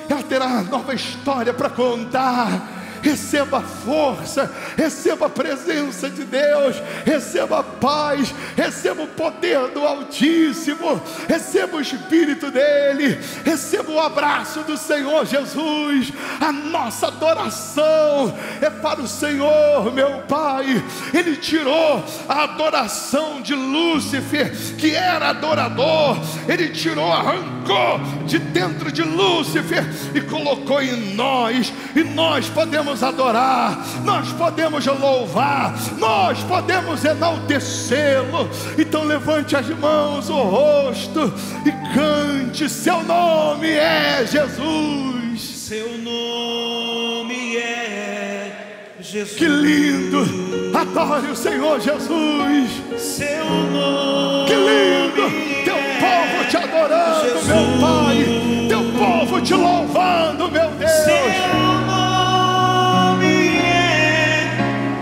ela terá nova história para contar. Receba força, receba a presença de Deus, receba a paz, receba o poder do Altíssimo, receba o Espírito dEle, receba o abraço do Senhor Jesus. A nossa adoração é para o Senhor, meu Pai. Ele tirou a adoração de Lúcifer, que era adorador. Ele tirou, arrancou de dentro de Lúcifer e colocou em nós, e nós podemos adorar, nós podemos louvar, nós podemos enaltecê-lo. Então levante as mãos, o rosto, e cante: seu nome é Jesus. Seu nome é Jesus. Que lindo! Adore o Senhor Jesus. Seu nome, que lindo! Teu povo te adorando, Jesus. Meu Pai, teu povo te louvando, meu Deus. Seu nome é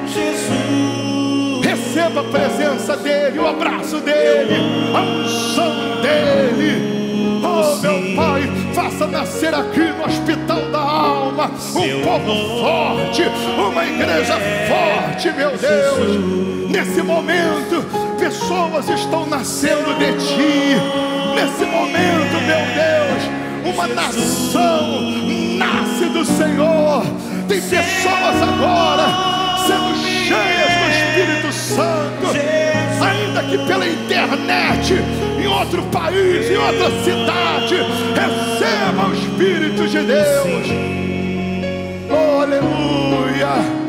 Jesus. Receba a presença dEle, o abraço dEle, a unção dEle. Oh, meu Pai, faça nascer aqui no Hospital da Alma um povo forte, uma igreja forte, meu Deus. Nesse momento, pessoas estão nascendo de Ti. Nesse momento, meu Deus, uma nação nasce do Senhor. Tem pessoas agora sendo cheias do Espírito Santo, ainda que pela internet, em outro país, em outra cidade. Receba o Espírito de Deus. Oh, aleluia.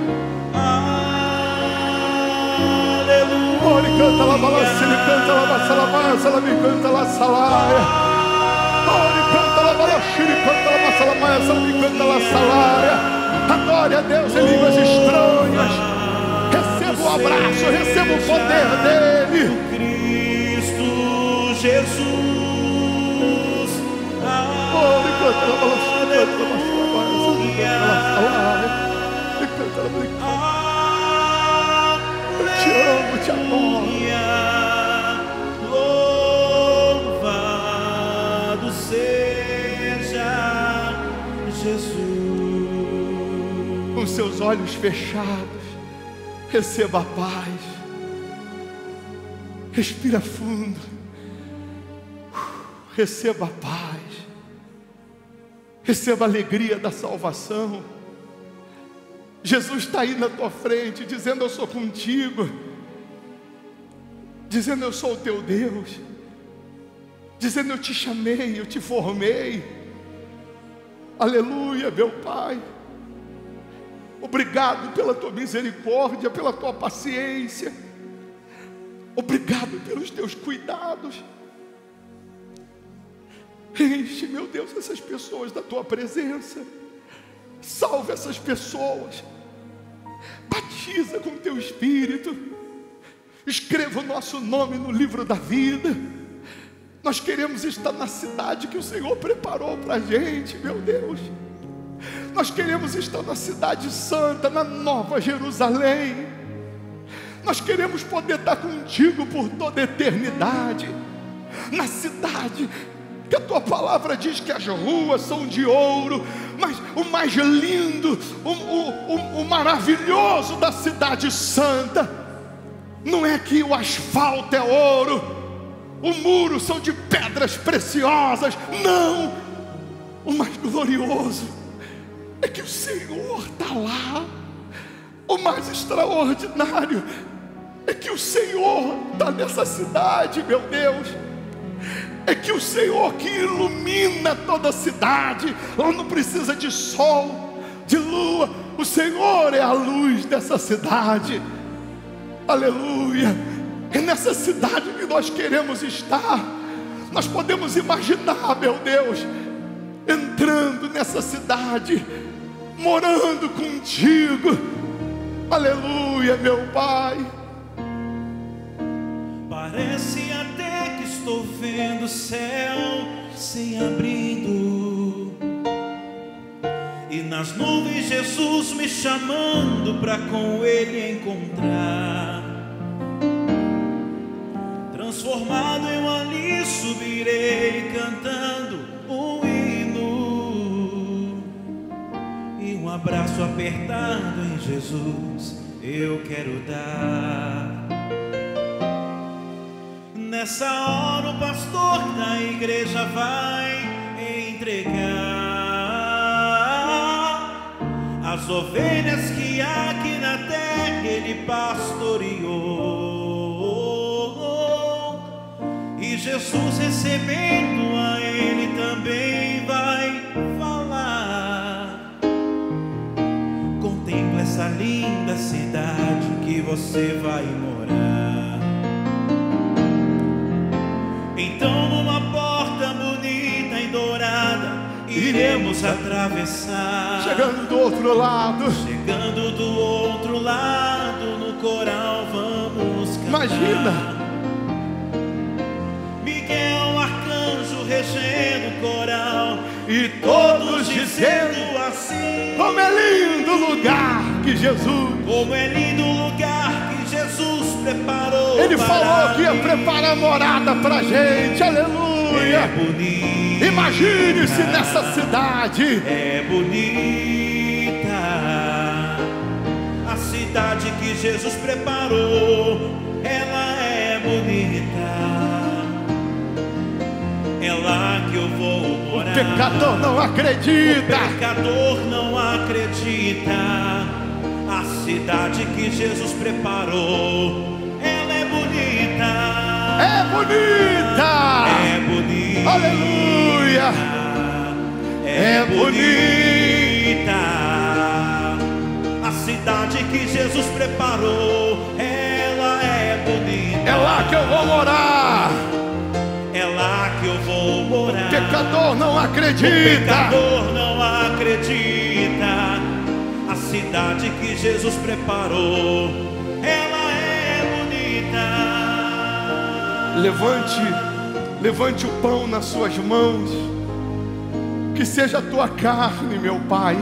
Oh, ele canta lá balança, ele canta lá bassalamassa, ela me canta lá salaia. Oh, ele canta lá balança, ele canta lá bassalamassa, ela me canta lá salaia. Adore a Deus em línguas estranhas. Receba o abraço, receba o poder dEle. Cristo Jesus. Oh, ele canta lá balança, ele canta lá bassalamassa, ela me canta lá salaia. Ele canta lá balança. Eu te amo, te adoro. Louvado seja Jesus. Com seus olhos fechados, receba a paz. Respira fundo. Receba a paz. Receba a alegria da salvação. Jesus está aí na tua frente, dizendo: eu sou contigo, dizendo: eu sou o teu Deus, dizendo: eu te chamei, eu te formei. Aleluia, meu Pai. Obrigado pela tua misericórdia, pela tua paciência. Obrigado pelos teus cuidados. Enche, meu Deus, essas pessoas da tua presença. Salve essas pessoas. Batiza com teu Espírito. Escreva o nosso nome no livro da vida. Nós queremos estar na cidade que o Senhor preparou para a gente, meu Deus. Nós queremos estar na cidade santa, na Nova Jerusalém. Nós queremos poder estar contigo por toda a eternidade. Na cidade que a tua palavra diz que as ruas são de ouro, mas o mais lindo, o maravilhoso da cidade santa, não é que o asfalto é ouro, o muro são de pedras preciosas, não. O mais glorioso é que o Senhor está lá. O mais extraordinário é que o Senhor está nessa cidade, meu Deus. É que o Senhor que ilumina toda a cidade. Lá não precisa de sol, de lua. O Senhor é a luz dessa cidade. Aleluia. É nessa cidade que nós queremos estar. Nós podemos imaginar, meu Deus, entrando nessa cidade, morando contigo. Aleluia, meu Pai. Parece até que estou vendo o céu se abrindo, e nas nuvens Jesus me chamando para com Ele encontrar. Transformado eu ali subirei cantando um hino, e um abraço apertado em Jesus eu quero dar. Nessa hora o pastor da igreja vai entregar as ovelhas que aqui na terra ele pastoreou, e Jesus recebendo a ele também vai falar: contempla essa linda cidade que você vai morar. Então numa porta bonita e dourada iremos atravessar. Chegando do outro lado. Chegando do outro lado, no coral vamos cantar. Imagina. Miguel, arcanjo, regendo o coral, e todos dizendo assim: como é lindo o lugar que Jesus, como é lindo o lugar que Jesus preparou. Ele falou que ia preparar morada pra gente. Aleluia. É bonita. Imagine-se nessa cidade. É bonita a cidade que Jesus preparou. Ela é bonita. É lá que eu vou morar. O pecador não acredita. O pecador não acredita. A cidade que Jesus preparou, ela é bonita. É bonita. É bonita. Aleluia. É bonita. A cidade que Jesus preparou, ela é bonita. É lá que eu vou morar. É lá que eu vou morar. O pecador não acredita. O pecador não acredita. A cidade que Jesus preparou, ela é bonita. Levante o pão nas suas mãos. Que seja a tua carne, meu Pai,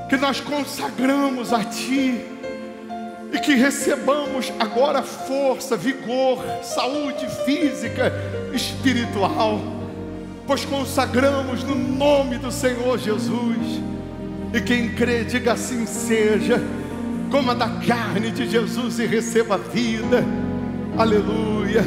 que nós consagramos a Ti, e que recebamos agora força, vigor, saúde física, espiritual, pois consagramos no nome do Senhor Jesus. E quem crê, diga assim seja. Coma da carne de Jesus e receba a vida. Aleluia.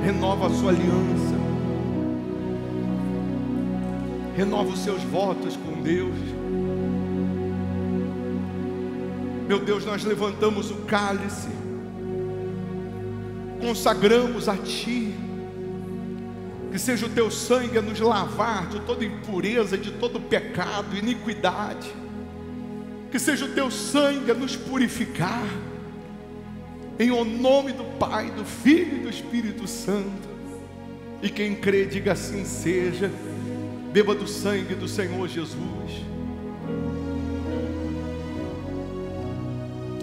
Renova a sua aliança. Renova os seus votos com Deus. Meu Deus, nós levantamos o cálice, consagramos a Ti, que Que seja o teu sangue a nos lavar de toda impureza, de todo pecado, iniquidade. Que seja o teu sangue a nos purificar. Em o nome do Pai, do Filho e do Espírito Santo. E quem crê, diga assim seja. Beba do sangue do Senhor Jesus.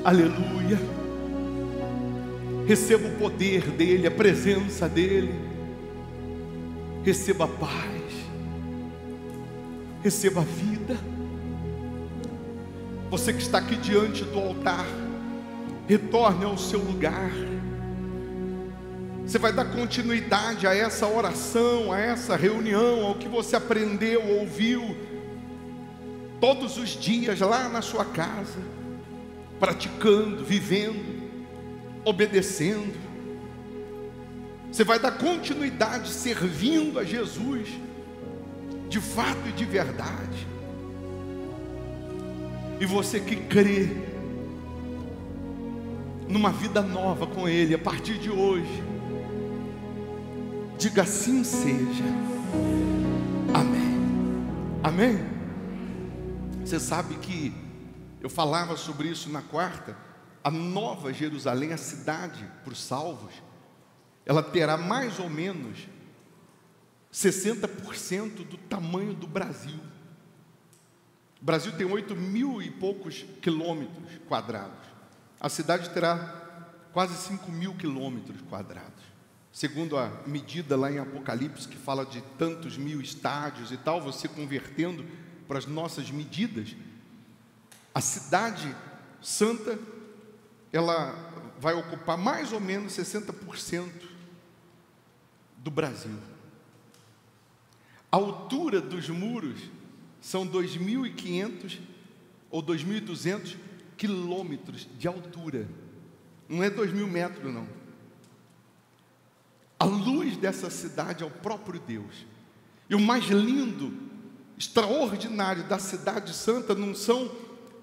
Aleluia. Receba o poder dele, a presença dele. Receba a paz. Receba a vida. Você que está aqui diante do altar, retorne ao seu lugar. Você vai dar continuidade a essa oração, a essa reunião, ao que você aprendeu, ouviu todos os dias lá na sua casa, praticando, vivendo, obedecendo. Você vai dar continuidade servindo a Jesus de fato e de verdade. E você que crê numa vida nova com Ele a partir de hoje, diga assim seja. Amém. Amém. Você sabe que eu falava sobre isso na quarta. A Nova Jerusalém, a cidade para os salvos, ela terá mais ou menos 60% do tamanho do Brasil. O Brasil tem 8.000 e poucos quilômetros quadrados. A cidade terá quase 5.000 quilômetros quadrados. Segundo a medida lá em Apocalipse, que fala de tantos mil estádios e tal, você convertendo para as nossas medidas, a cidade santa, ela vai ocupar mais ou menos 60% do Brasil. A altura dos muros são 2.500 ou 2.200 quilômetros de altura. Não é 2.000 metros, não. A luz dessa cidade é o próprio Deus. E o mais lindo, extraordinário da cidade santa não são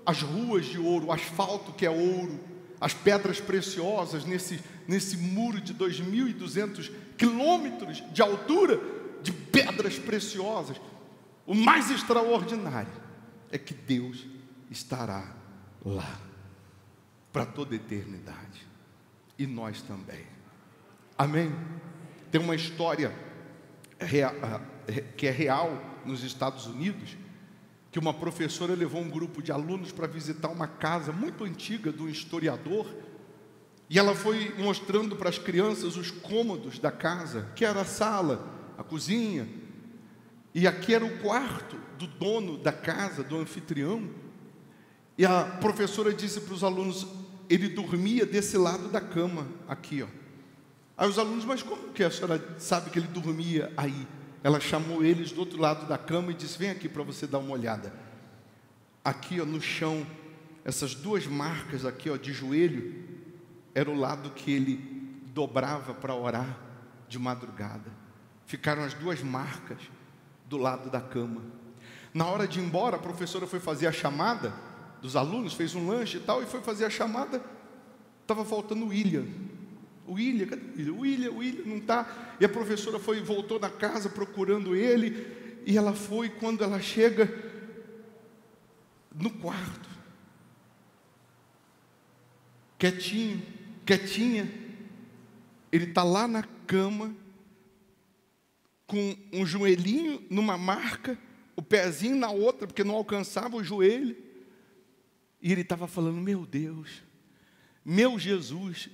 as ruas de ouro, o asfalto que é ouro, as pedras preciosas nesse muro de 2.200 quilômetros de altura, de pedras preciosas. O mais extraordinário é que Deus estará lá para toda a eternidade, e nós também. Amém? Tem uma história que é real nos Estados Unidos, que uma professora levou um grupo de alunos para visitar uma casa muito antiga de um historiador, e ela foi mostrando para as crianças os cômodos da casa, que era a sala, a cozinha, e aqui era o quarto do dono da casa, do anfitrião. E a professora disse para os alunos, ele dormia desse lado da cama, aqui, ó. Aí os alunos, mas como que a senhora sabe que ele dormia aí? Ela chamou eles do outro lado da cama e disse, vem aqui para você dar uma olhada. Aqui, ó, no chão, essas duas marcas aqui, ó, de joelho, era o lado que ele dobrava para orar de madrugada. Ficaram as duas marcas do lado da cama. Na hora de ir embora, a professora foi fazer a chamada dos alunos, fez um lanche e tal, e foi fazer a chamada, estava faltando o William. O William, cadê o William? O William não está. E a professora voltou na casa procurando ele, e ela foi, quando ela chega no quarto, quietinha, ele está lá na cama, com um joelhinho numa marca, o pezinho na outra, porque não alcançava o joelho, e ele estava falando, meu Deus, meu Jesus,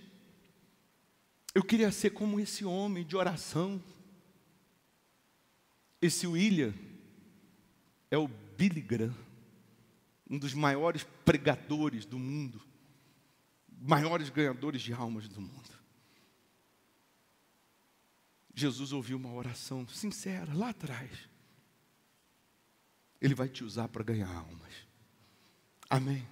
eu queria ser como esse homem de oração. Esse William é o Billy Graham, um dos maiores pregadores do mundo, maiores ganhadores de almas do mundo. Jesus ouviu uma oração sincera lá atrás. Ele vai te usar para ganhar almas. Amém.